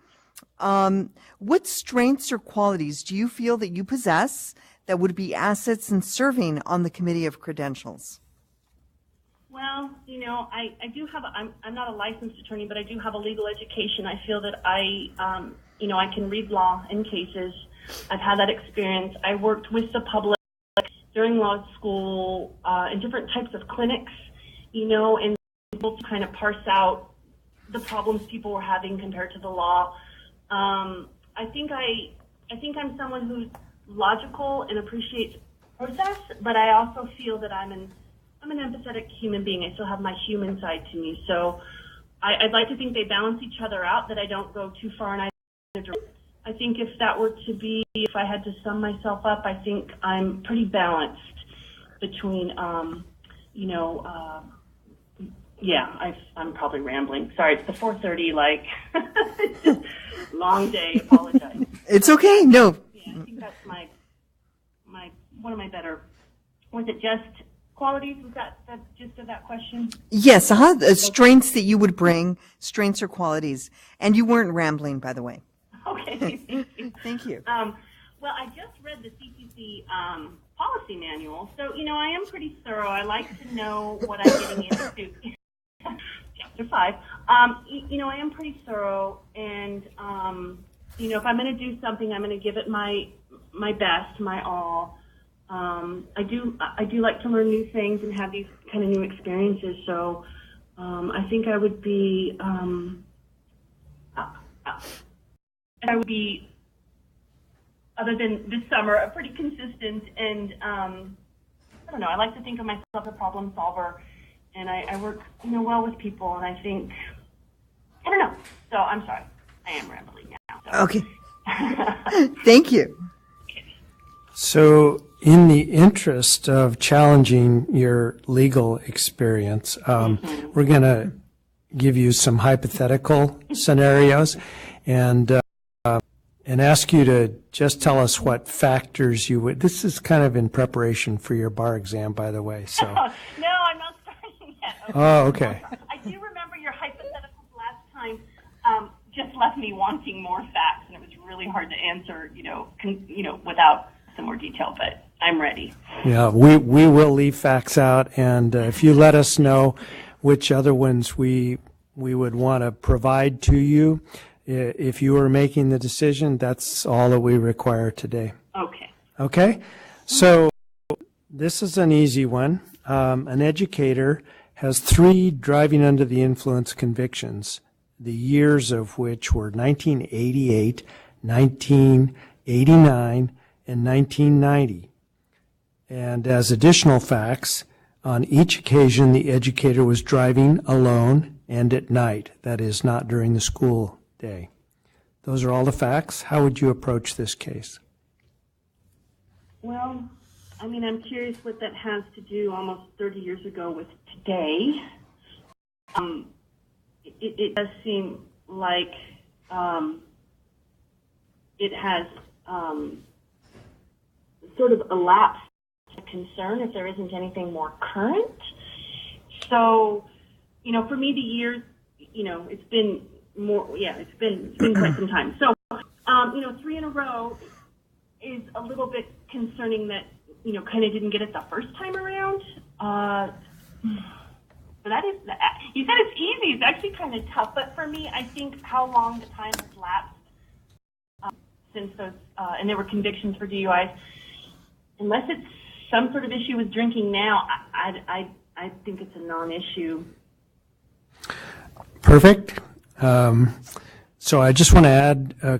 what strengths or qualities do you feel that you possess that would be assets in serving on the Committee of Credentials? Well, I do have, I'm not a licensed attorney, but I do have a legal education. I feel that I can read law in cases. I've had that experience. I worked with the public during law school in different types of clinics, and able to kind of parse out the problems people were having compared to the law. I think I'm someone who's logical and appreciates process, but I also feel that I'm an empathetic human being. I still have my human side to me. So I'd like to think they balance each other out, that I don't go too far in either direction. I think if that were to be, if I had to sum myself up, I think I'm pretty balanced between, I'm probably rambling. Sorry, it's the 4:30, long day. Apologize. It's okay. No. Yeah, I think that's my one of my better. Was it just qualities? Was that the gist of that question? Yes. Strengths that you would bring, strengths or qualities, and you weren't rambling, by the way. Okay. Thank you. Well, I just read the CTC policy manual, so I am pretty thorough. I like to know what I'm getting into. Chapter 5. I am pretty thorough, and if I'm going to do something, I'm going to give it my best, my all. I do like to learn new things and have these kind of new experiences. So I think I would be other than this summer, pretty consistent, and I don't know. I like to think of myself as a problem solver, and I work well with people, and I think I don't know. So I'm sorry, I am rambling now. So. Okay. Thank you. So in the interest of challenging your legal experience, we're going to give you some hypothetical scenarios and ask you to just tell us what factors you would. This is kind of in preparation for your bar exam, by the way. So. No, I'm not starting yet. Okay. Oh, okay. I do remember your hypotheticals last time just left me wanting more facts, and it was really hard to answer, without some more detail, but I'm ready. Yeah, we will leave facts out, and if you let us know which other ones we would want to provide to you, if you are making the decision, that's all that we require today. Okay. Okay? So this is an easy one. An educator has 3 driving under the influence convictions, the years of which were 1988, 1989, and 1990. And as additional facts, on each occasion the educator was driving alone and at night, that is, not during the school day. Those are all the facts. How would you approach this case? Well, I'm curious what that has to do almost 30 years ago with today. It does seem like it has sort of elapsed concern if there isn't anything more current. So, for me, the years, it's been more, it's been quite some time. So, 3 in a row is a little bit concerning that, kind of didn't get it the first time around. But that is, you said it's easy. It's actually kind of tough. But for me, I think how long the time has lapsed since those, and there were convictions for DUIs, unless it's some sort of issue with drinking now, I think it's a non-issue. Perfect. So I just want to add a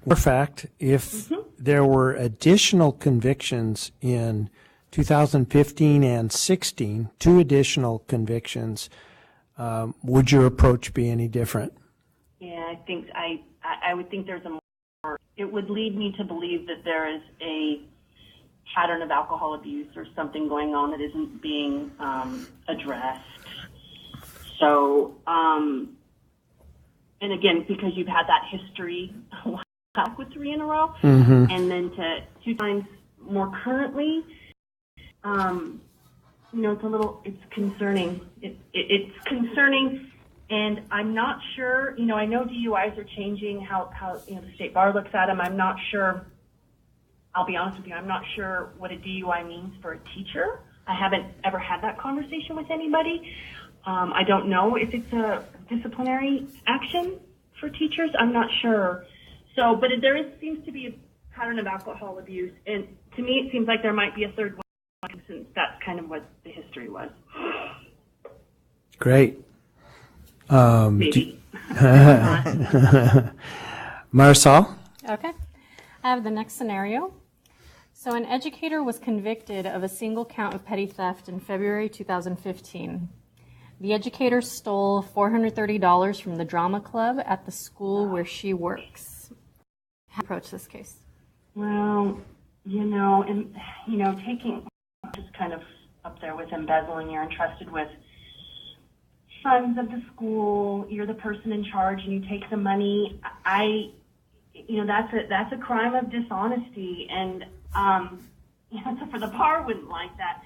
more fact. If there were additional convictions in 2015 and 16, 2 additional convictions, would your approach be any different? Yeah, I think I would think there's a more. It would lead me to believe that there is a pattern of alcohol abuse or something going on that isn't being addressed. So, and again, because you've had that history with 3 in a row, and then to 2 times more currently, it's concerning. It's concerning, and I'm not sure. I know DUIs are changing how the state bar looks at them. I'm not sure. I'll be honest with you. I'm not sure what a DUI means for a teacher. I haven't ever had that conversation with anybody. I don't know if it's a disciplinary action for teachers. I'm not sure. So, but seems to be a pattern of alcohol abuse, and to me, it seems like there might be a third one, since that's kind of what the history was. Great. Maybe. Marisol? Okay. I have the next scenario. So an educator was convicted of a single count of petty theft in February 2015. The educator stole $430 from the drama club at the school where she works. How do you approach this case? Well, taking just kind of up there with embezzling. You're entrusted with funds of the school. You're the person in charge, and you take the money. That's a crime of dishonesty, and so for the bar wouldn't like that.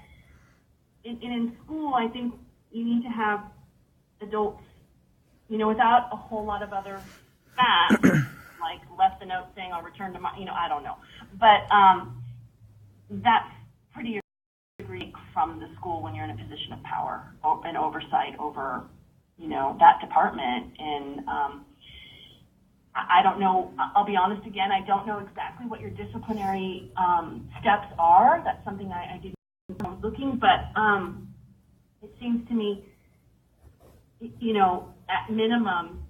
In school, I think you need to have adults, without a whole lot of other facts, like left a note saying I'll return to my, I don't know, but that's pretty agreed from the school when you're in a position of power and oversight over, that department, and I don't know, I'll be honest again, I don't know exactly what your disciplinary steps are. That's something I didn't know I was looking, but it seems to me, at minimum,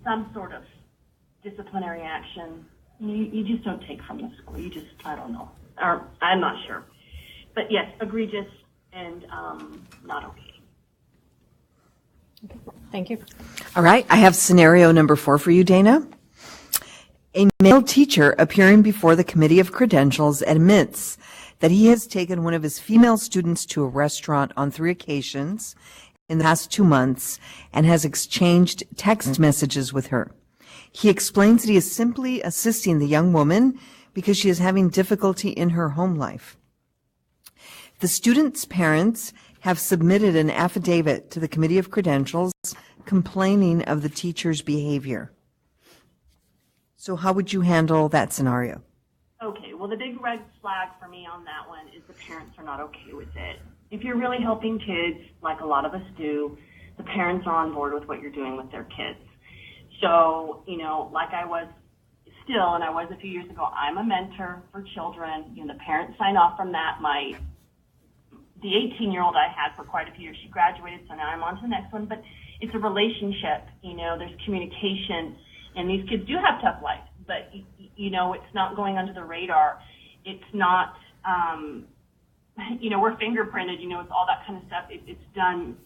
some sort of disciplinary action, you just don't take from the school. You just, I don't know. Or I'm not sure. But yes, egregious and not okay. Thank you. All right, I have scenario number 4 for you, Dana. A male teacher appearing before the Committee of Credentials admits that he has taken one of his female students to a restaurant on 3 occasions in the past 2 months and has exchanged text messages with her. He explains that he is simply assisting the young woman because she is having difficulty in her home life. The student's parents have submitted an affidavit to the Committee of Credentials complaining of the teacher's behavior. So how would you handle that scenario? Okay, well, the big red flag for me on that one is the parents are not okay with it. If you're really helping kids, like a lot of us do, the parents are on board with what you're doing with their kids. So, like I was still, and I was a few years ago, I'm a mentor for children. The parents sign off from that. The 18-year-old I had for quite a few years, she graduated, so now I'm on to the next one. But it's a relationship, there's communication, and these kids do have tough lives, but, it's not going under the radar. It's not, we're fingerprinted, it's all that kind of stuff. It's done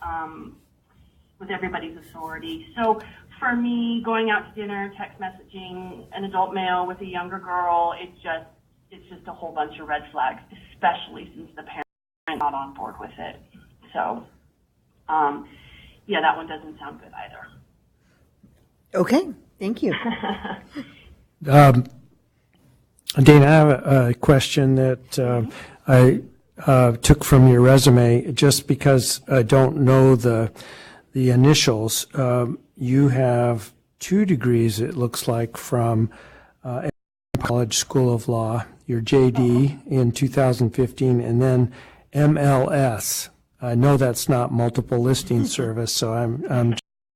with everybody's authority. So for me, going out to dinner, text messaging an adult male with a younger girl, it's just a whole bunch of red flags, especially since the parents are not on board with it. So, that one doesn't sound good either. Okay, thank you. Dana, I have a question that I took from your resume just because I don't know the initials. You have 2 degrees, it looks like, from College School of Law, your JD in 2015, and then MLS. I know that's not multiple listing service, so I'm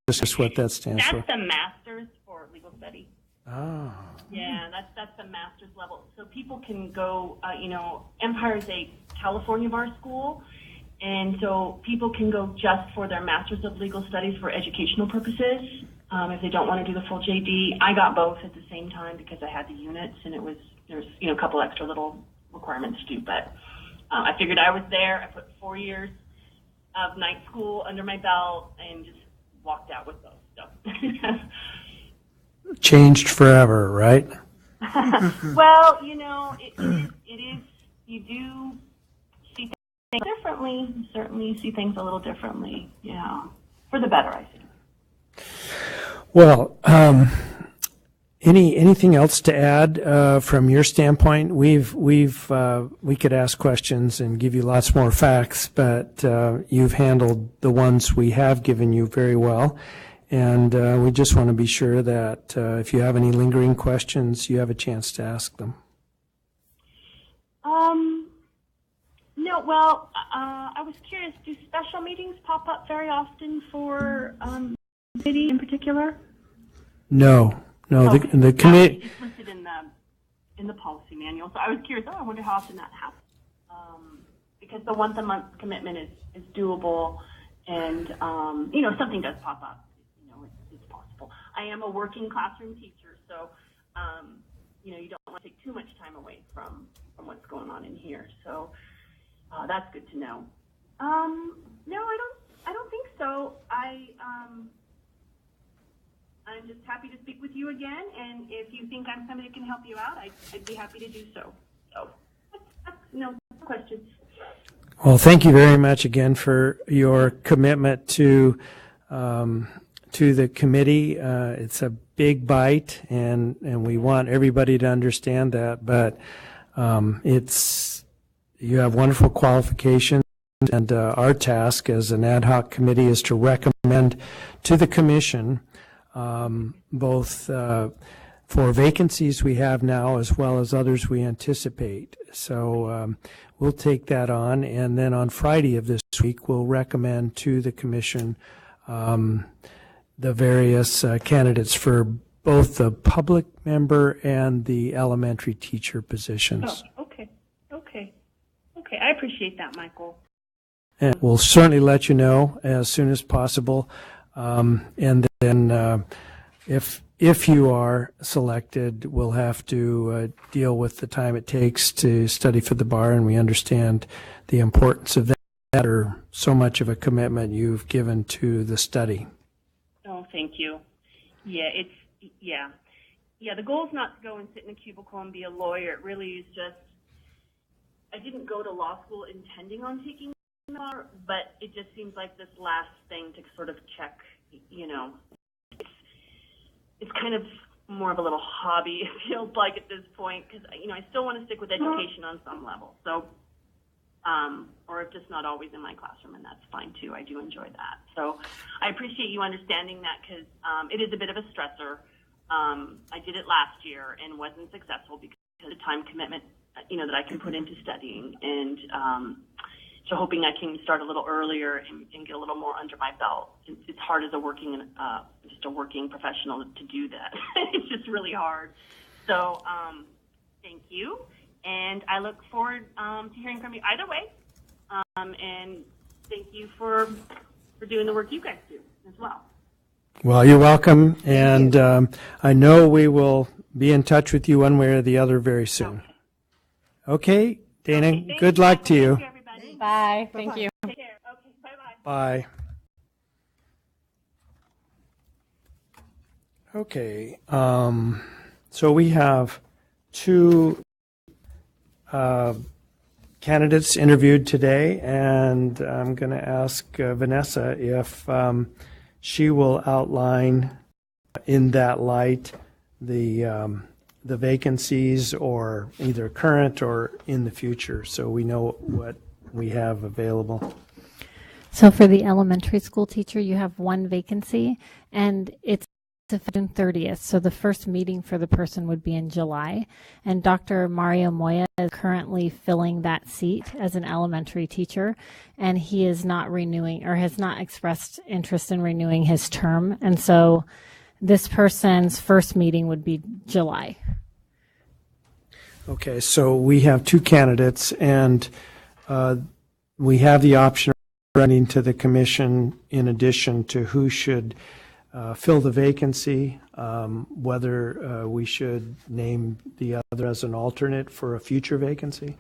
just what that stands for. That's the master's for legal studies. Oh. Yeah, that's the master's level. So people can go, Empire is a California bar school, and so people can go just for their master's of legal studies for educational purposes. If they don't want to do the full JD, I got both at the same time because I had the units, and there's a couple extra little requirements to do. But I figured I was there. I put 4 years of night school under my belt and just walked out with those. So. Changed forever, right? Well, it is. You do see things differently. You certainly see things a little differently. Yeah, for the better, I think. Well, anything else to add from your standpoint? We could ask questions and give you lots more facts, but you've handled the ones we have given you very well. And we just want to be sure that if you have any lingering questions, you have a chance to ask them. No, well, I was curious, do special meetings pop up very often for committee in particular? No, Okay. the committee. It's listed in the policy manual, so I was curious, I wonder how often that happens. Because the once-a-month commitment is doable, and, something does pop up. It's possible. I am a working classroom teacher, so, you don't want to take too much time away from what's going on in here. So that's good to know. No, I don't think so. I'm just happy to speak with you again, and if you think I'm somebody that can help you out, I'd be happy to do so. So, no questions. Well, thank you very much again for your commitment to the committee. It's a big bite, and we want everybody to understand that. But you have wonderful qualifications, and our task as an ad hoc committee is to recommend to the commission both for vacancies we have now as well as others we anticipate. So we'll take that on, and then on Friday of this week we'll recommend to the commission the various candidates for both the public member and the elementary teacher positions. Oh, okay. I appreciate that, Michael. And we'll certainly let you know as soon as possible. And then if you are selected, we'll have to deal with the time it takes to study for the bar, and we understand the importance of that, or so much of a commitment you've given to the study. Oh, thank you. Yeah, the goal is not to go and sit in a cubicle and be a lawyer. It really is just, I didn't go to law school intending on taking law, but it just seems like this last thing to sort of check, it's kind of more of a little hobby, it feels like at this point, because, I still want to stick with education on some level. So, or if just not always in my classroom, and that's fine too. I do enjoy that. So I appreciate you understanding that, because it is a bit of a stressor. I did it last year and wasn't successful because of the time commitment, that I can put into studying, and so hoping I can start a little earlier and get a little more under my belt. It's hard as a working professional to do that. It's just really hard. So thank you, and I look forward to hearing from you either way. And thank you for doing the work you guys do as well. Well, you're welcome, and I know we will be in touch with you one way or the other very soon. Okay, Dana, Okay, good luck to you. Thank you, everybody. Bye. Thank you. Take care. Okay, bye-bye. Bye. Okay, so we have two candidates interviewed today, and I'm going to ask Vanessa if she will outline in that light the vacancies, or either current or in the future, so we know what we have available. So for the elementary school teacher, you have one vacancy, and it's June 30th. So the first meeting for the person would be in July. And Dr. Mario Moya is currently filling that seat as an elementary teacher, and he is not renewing, or has not expressed interest in renewing his term. And so this person's first meeting would be July. Okay, so we have two candidates, and we have the option of running to the commission in addition to who should fill the vacancy, whether we should name the other as an alternate for a future vacancy.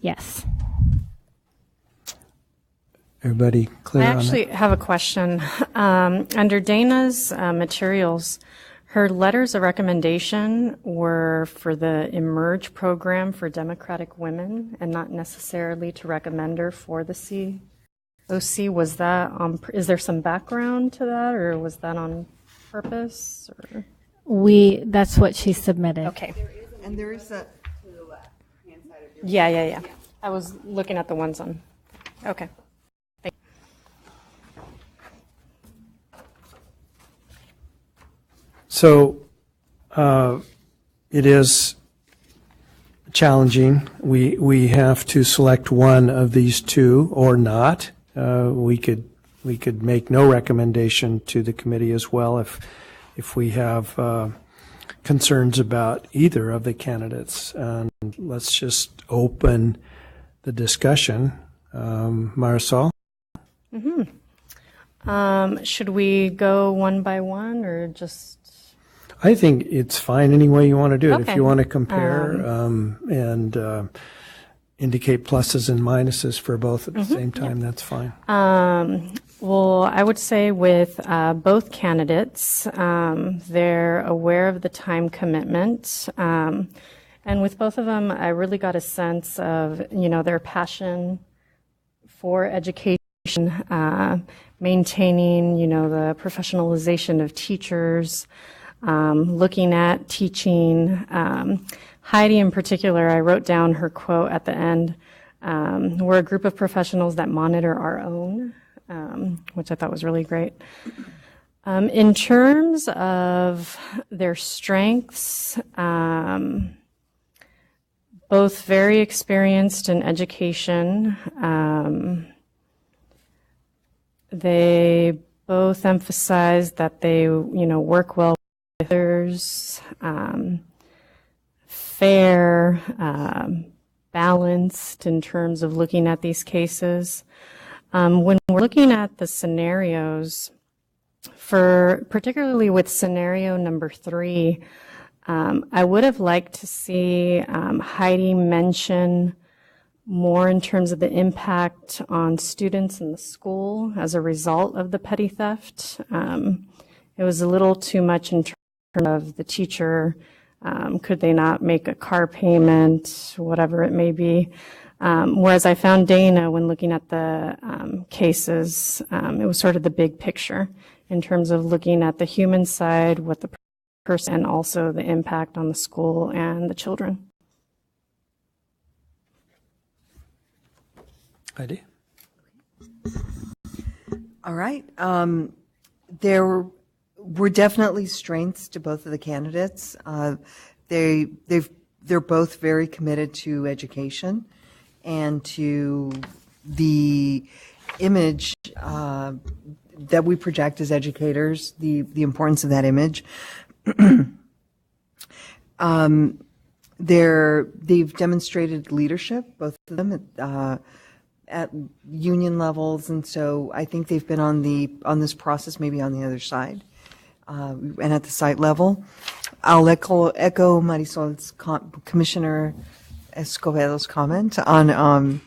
Yes. Everybody clear I on that? actually have a question. Under Dana's materials, her letters of recommendation were for the Emerge program for Democratic women, and not necessarily to recommend her for the COC. Was that is there some background to that, or was that on purpose? Or? That's what she submitted. Okay. And there is a, Yeah. I was looking at the ones on. Okay. So it is challenging. We have to select one of these two or not. We could make no recommendation to the committee as well if we have concerns about either of the candidates. And let's just open the discussion. Marisol? Should we go one by one, or just? I think it's fine any way you want to do it. Okay. If you want to compare and indicate pluses and minuses for both at the same time, that's fine. Well, I would say with both candidates, they're aware of the time commitment. And with both of them, I really got a sense of, their passion for education, maintaining, the professionalization of teachers, looking at teaching. Heidi in particular, I wrote down her quote at the end. We're a group of professionals that monitor our own, which I thought was really great. In terms of their strengths, both very experienced in education. They both emphasize that they, work well with others, fair, balanced in terms of looking at these cases. When we're looking at the scenarios, particularly with scenario number 3, I would have liked to see Heidi mention more in terms of the impact on students in the school as a result of the petty theft. It was a little too much in terms of the teacher. Could they not make a car payment, whatever it may be? Whereas I found Dana, when looking at the cases, it was sort of the big picture in terms of looking at the human side, what the person, and also the impact on the school and the children. Heidi? All right. There were definitely strengths to both of the candidates. They're both very committed to education and to the image that we project as educators, the importance of that image. They've demonstrated leadership, both of them, at union levels, and so I think they've been on this process, maybe on the other side, and at the site level. I'll echo Marisol's Commissioner Escobedo's comment on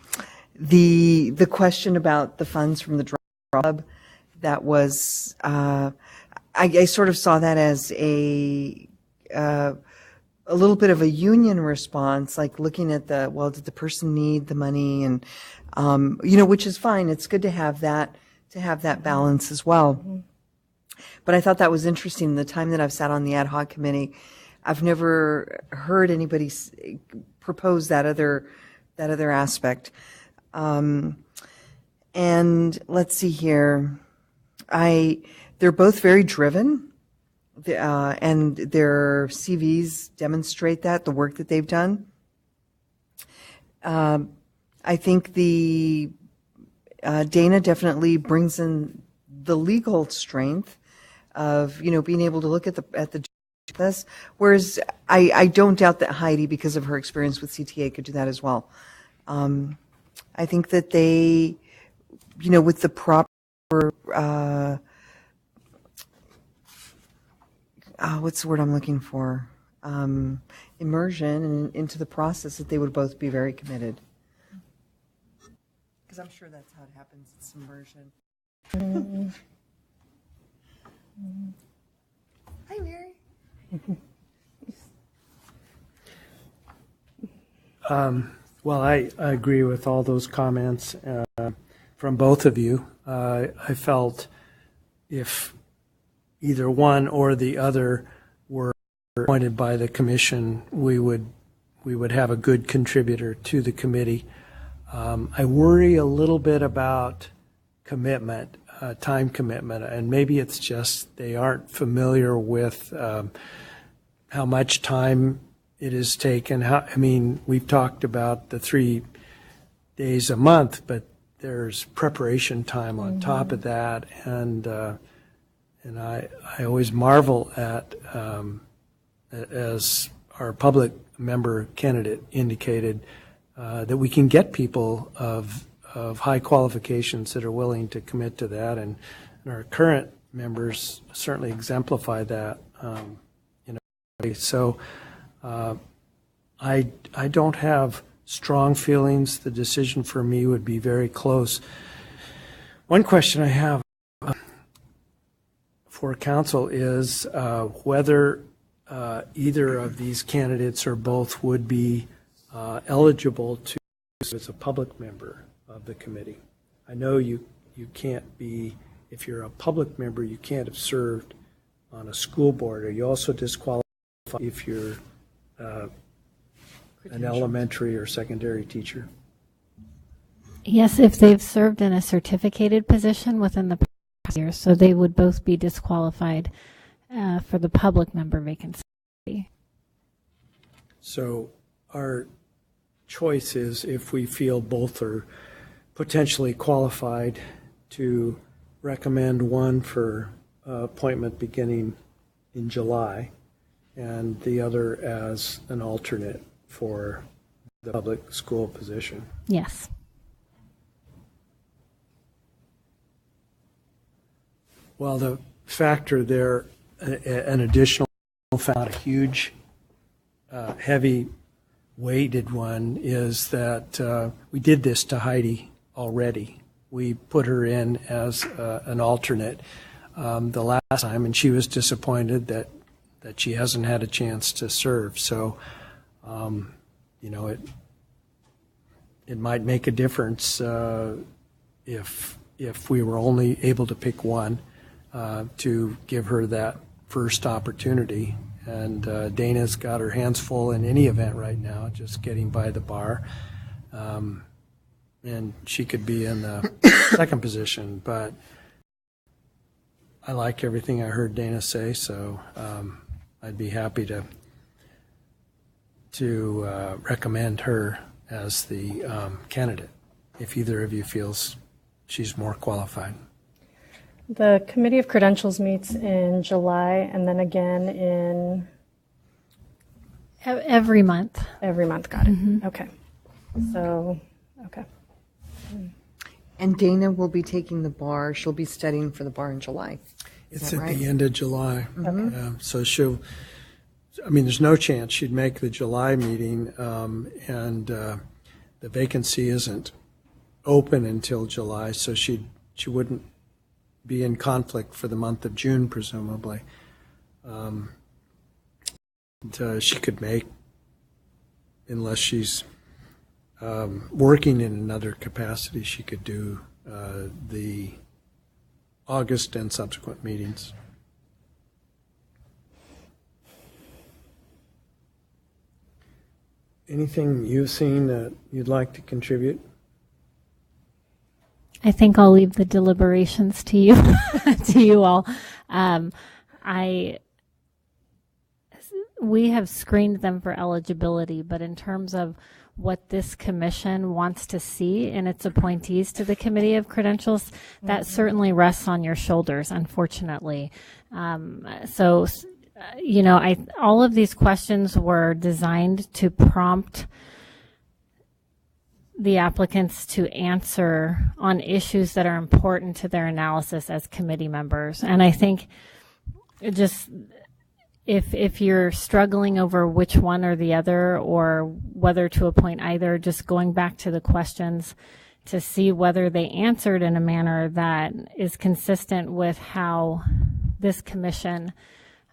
the question about the funds from the drug. That was I sort of saw that as a little bit of a union response, like looking at did the person need the money, and which is fine. It's good to have that balance as well. But I thought that was interesting. In the time that I've sat on the Ad Hoc Committee, I've never heard anybody propose that other aspect. And let's see here. They're both very driven, and their CVs demonstrate that, the work that they've done. I think Dana definitely brings in the legal strength of being able to look at the this, whereas I don't doubt that Heidi, because of her experience with CTA, could do that as well. I think that they, with the proper what's the word I'm looking for? Immersion into the process, that they would both be very committed. Because I'm sure that's how it happens. It's immersion. Hi, Mary. Well, I agree with all those comments from both of you. I felt if either one or the other were appointed by the commission, we would have a good contributor to the committee. I worry a little bit about commitment, time commitment, and maybe it's just they aren't familiar with how much time it has taken. We've talked about the 3 days a month, but there's preparation time on top of that, and I always marvel at, as our public member candidate indicated, that we can get people of high qualifications that are willing to commit to that, and our current members certainly exemplify that. So I don't have strong feelings. The decision for me would be very close. One question I have for council is whether either of these candidates or both would be eligible to as a public member of the committee. I know you can't be, if you're a public member, you can't have served on a school board. Are you also disqualified if you're an elementary or secondary teacher? Yes, if they've served in a certificated position within the past year, so they would both be disqualified for the public member vacancy. So our choice is, if we feel both are potentially qualified, to recommend one for appointment beginning in July and the other as an alternate for the public school position. Yes. Well, the factor there, an additional, not a huge, heavy weighted one, is that we did this to Heidi already. We put her in as an alternate the last time, and she was disappointed that she hasn't had a chance to serve. So, it might make a difference if we were only able to pick one to give her that first opportunity. And Dana's got her hands full in any event right now, just getting by the bar. And she could be in the second position, but I like everything I heard Dana say, so I'd be happy to recommend her as the candidate, if either of you feels she's more qualified. The Committee of Credentials meets in July and then again in Every month. every month. Got it. Okay. So, okay. And Dana will be taking the bar. She'll be studying for the bar in July. Is It's that at right? the end of July. So there's no chance she'd make the July meeting, and the vacancy isn't open until July, so she wouldn't be in conflict for the month of June, presumably. She could make, unless she's working in another capacity, she could do the August and subsequent meetings. Anything you've seen that you'd like to contribute? I think I'll leave the deliberations to you, to you all. We have screened them for eligibility, but in terms of what this commission wants to see in its appointees to the Committee of Credentials, that certainly rests on your shoulders, unfortunately. All of these questions were designed to prompt the applicants to answer on issues that are important to their analysis as committee members. And I think just if you're struggling over which one or the other or whether to appoint either, just going back to the questions to see whether they answered in a manner that is consistent with how this commission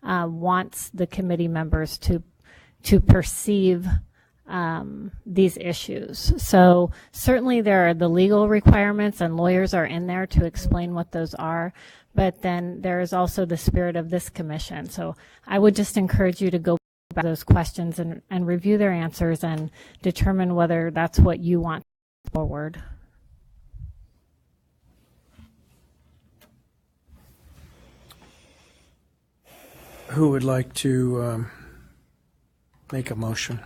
wants the committee members to perceive these issues. So certainly there are the legal requirements, and lawyers are in there to explain what those are, but then there is also the spirit of this commission. So I would just encourage you to go back to those questions and review their answers and determine whether that's what you want forward. Who would like to make a motion?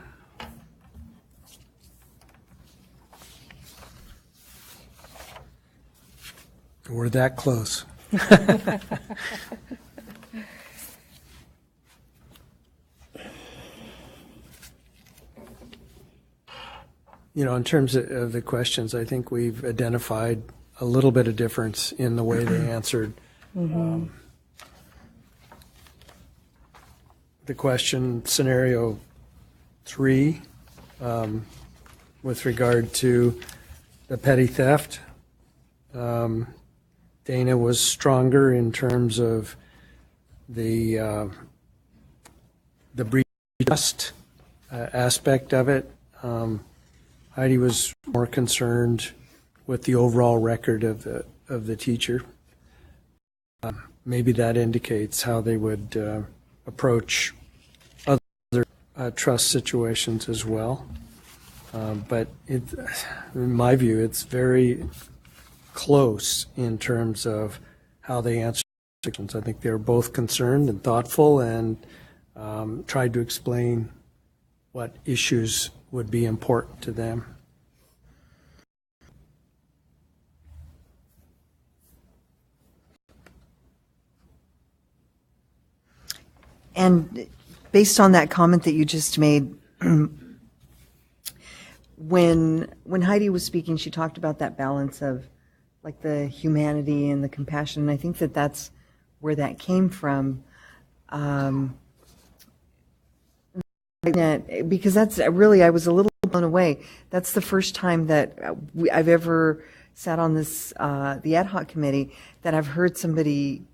We're that close. In terms of the questions, I think we've identified a little bit of difference in the way they answered. The question, scenario 3, with regard to the petty theft, Dana was stronger in terms of the breach of trust aspect of it. Heidi was more concerned with the overall record of the teacher. Maybe that indicates how they would approach other trust situations as well. But in my view, it's very close in terms of how they answer questions. I think they were both concerned and thoughtful and tried to explain what issues would be important to them. And based on that comment that you just made, when Heidi was speaking, she talked about that balance of like the humanity and the compassion. And I think that that's where that came from. Because that's really, I was a little blown away. That's the first time that I've ever sat on this, the Ad Hoc Committee, that I've heard somebody,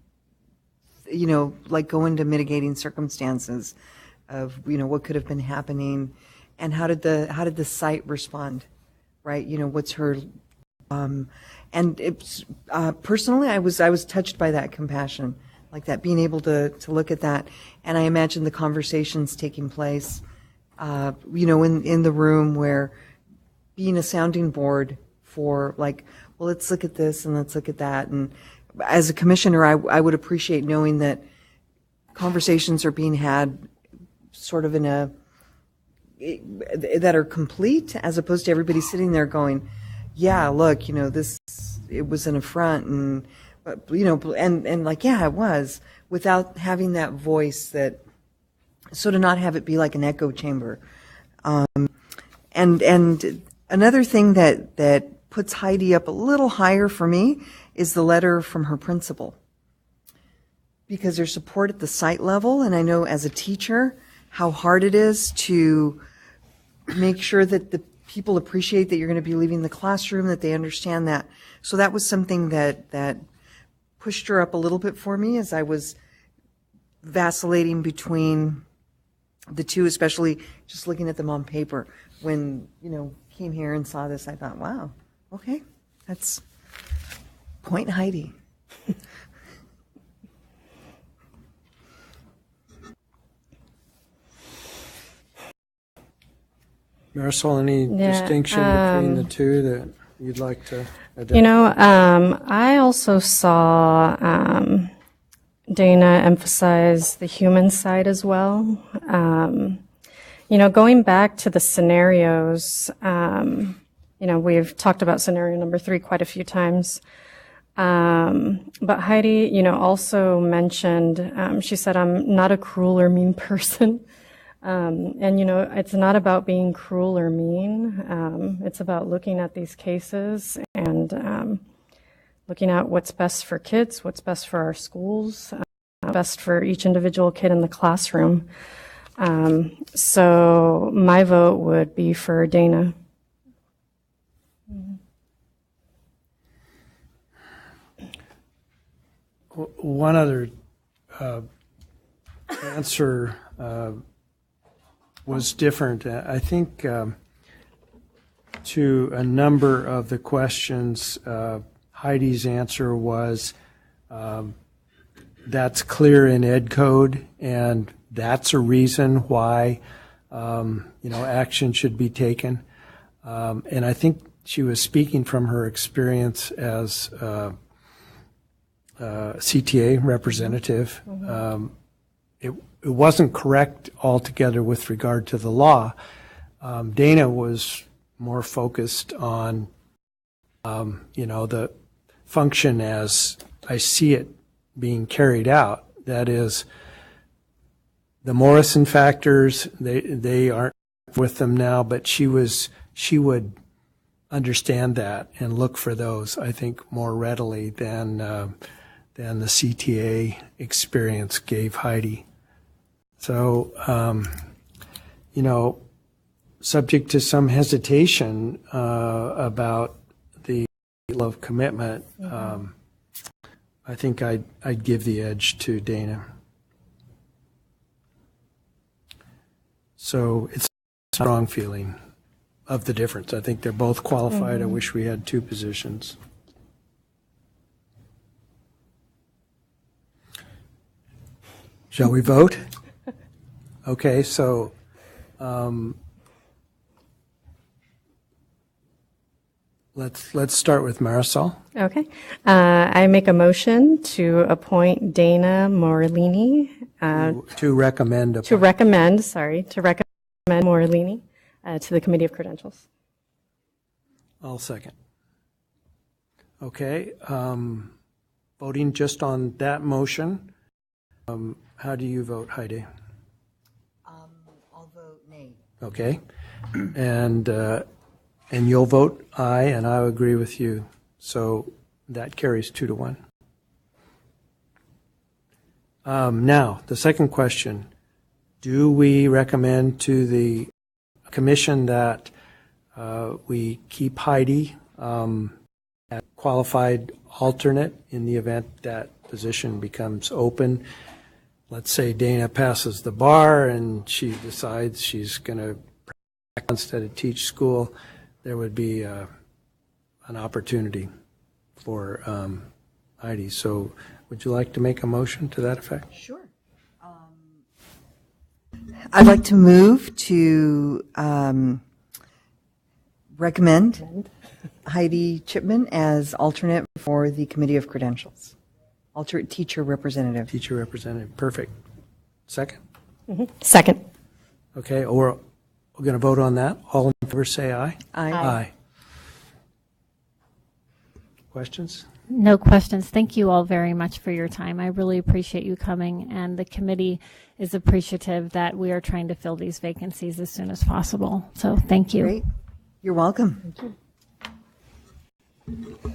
like go into mitigating circumstances of, what could have been happening, and how did the site respond right? You know, what's her, and it's, personally, I was touched by that compassion, like that, being able to look at that. And I imagine the conversations taking place, you know, in the room, where being a sounding board for, like, well, let's look at this and let's look at that. And as a commissioner, I would appreciate knowing that conversations are being had sort of in a, that are complete, as opposed to everybody sitting there going, yeah, look, you know, this, it was an affront, and, you know, and like, yeah, it was, without having that voice, that, so to not have it be like an echo chamber. And another thing that puts Heidi up a little higher for me is the letter from her principal, because there's support at the site level, and I know as a teacher how hard it is to make sure that the people appreciate that you're going to be leaving the classroom, that they understand that. So that was something that pushed her up a little bit for me, as I was vacillating between the two, especially just looking at them on paper. When, you know, came here and saw this, I thought, wow, okay, that's point Heidi. Marisol, any distinction between the two that you'd like to identify? You know, I also saw Dana emphasize the human side as well. You know, going back to the scenarios, you know, we've talked about scenario number 3 quite a few times. But Heidi, you know, also mentioned, she said, I'm not a cruel or mean person. And, you know, it's not about being cruel or mean. It's about looking at these cases and looking at what's best for kids, what's best for our schools, best for each individual kid in the classroom. So my vote would be for Dana. One other answer was different. I think to a number of the questions, Heidi's answer was, that's clear in Ed Code, and that's a reason why you know, action should be taken. And I think she was speaking from her experience as CTA representative. It wasn't correct altogether with regard to the law. Dana was more focused on, you know, the function as I see it being carried out. That is, the Morrison factors, they aren't with them now, but she would understand that and look for those, I think, more readily than the CTA experience gave Heidi. So, you know, subject to some hesitation about the level of commitment, I think I'd give the edge to Dana. So it's a strong feeling of the difference. I think they're both qualified. I wish we had 2 positions. Shall we vote? Okay, so let's start with Marisol. Okay. I make a motion to appoint Dana Morellini. To recommend. To recommend Morellini to the Committee of Credentials. I'll second. Okay. Voting just on that motion. How do you vote, Heidi? I'll vote nay. Okay. And you'll vote aye, and I agree with you. So that carries 2-1. Now, the second question. Do we recommend to the commission that we keep Heidi as qualified alternate in the event that position becomes open? Let's say Dana passes the bar and she decides she's going to instead of teach school. there would be an opportunity for Heidi. So would you like to make a motion to that effect? Sure. I'd like to move to recommend Heidi Chipman as alternate for the Committee of Credentials. Alternate teacher representative. Teacher representative, perfect. Second? Second. Okay, or we're going to vote on that. All in favor, say aye. Aye. Aye. Questions? No questions. Thank you all very much for your time. I really appreciate you coming, and the committee is appreciative that we are trying to fill these vacancies as soon as possible. So thank you. Great. You're welcome. Thank you.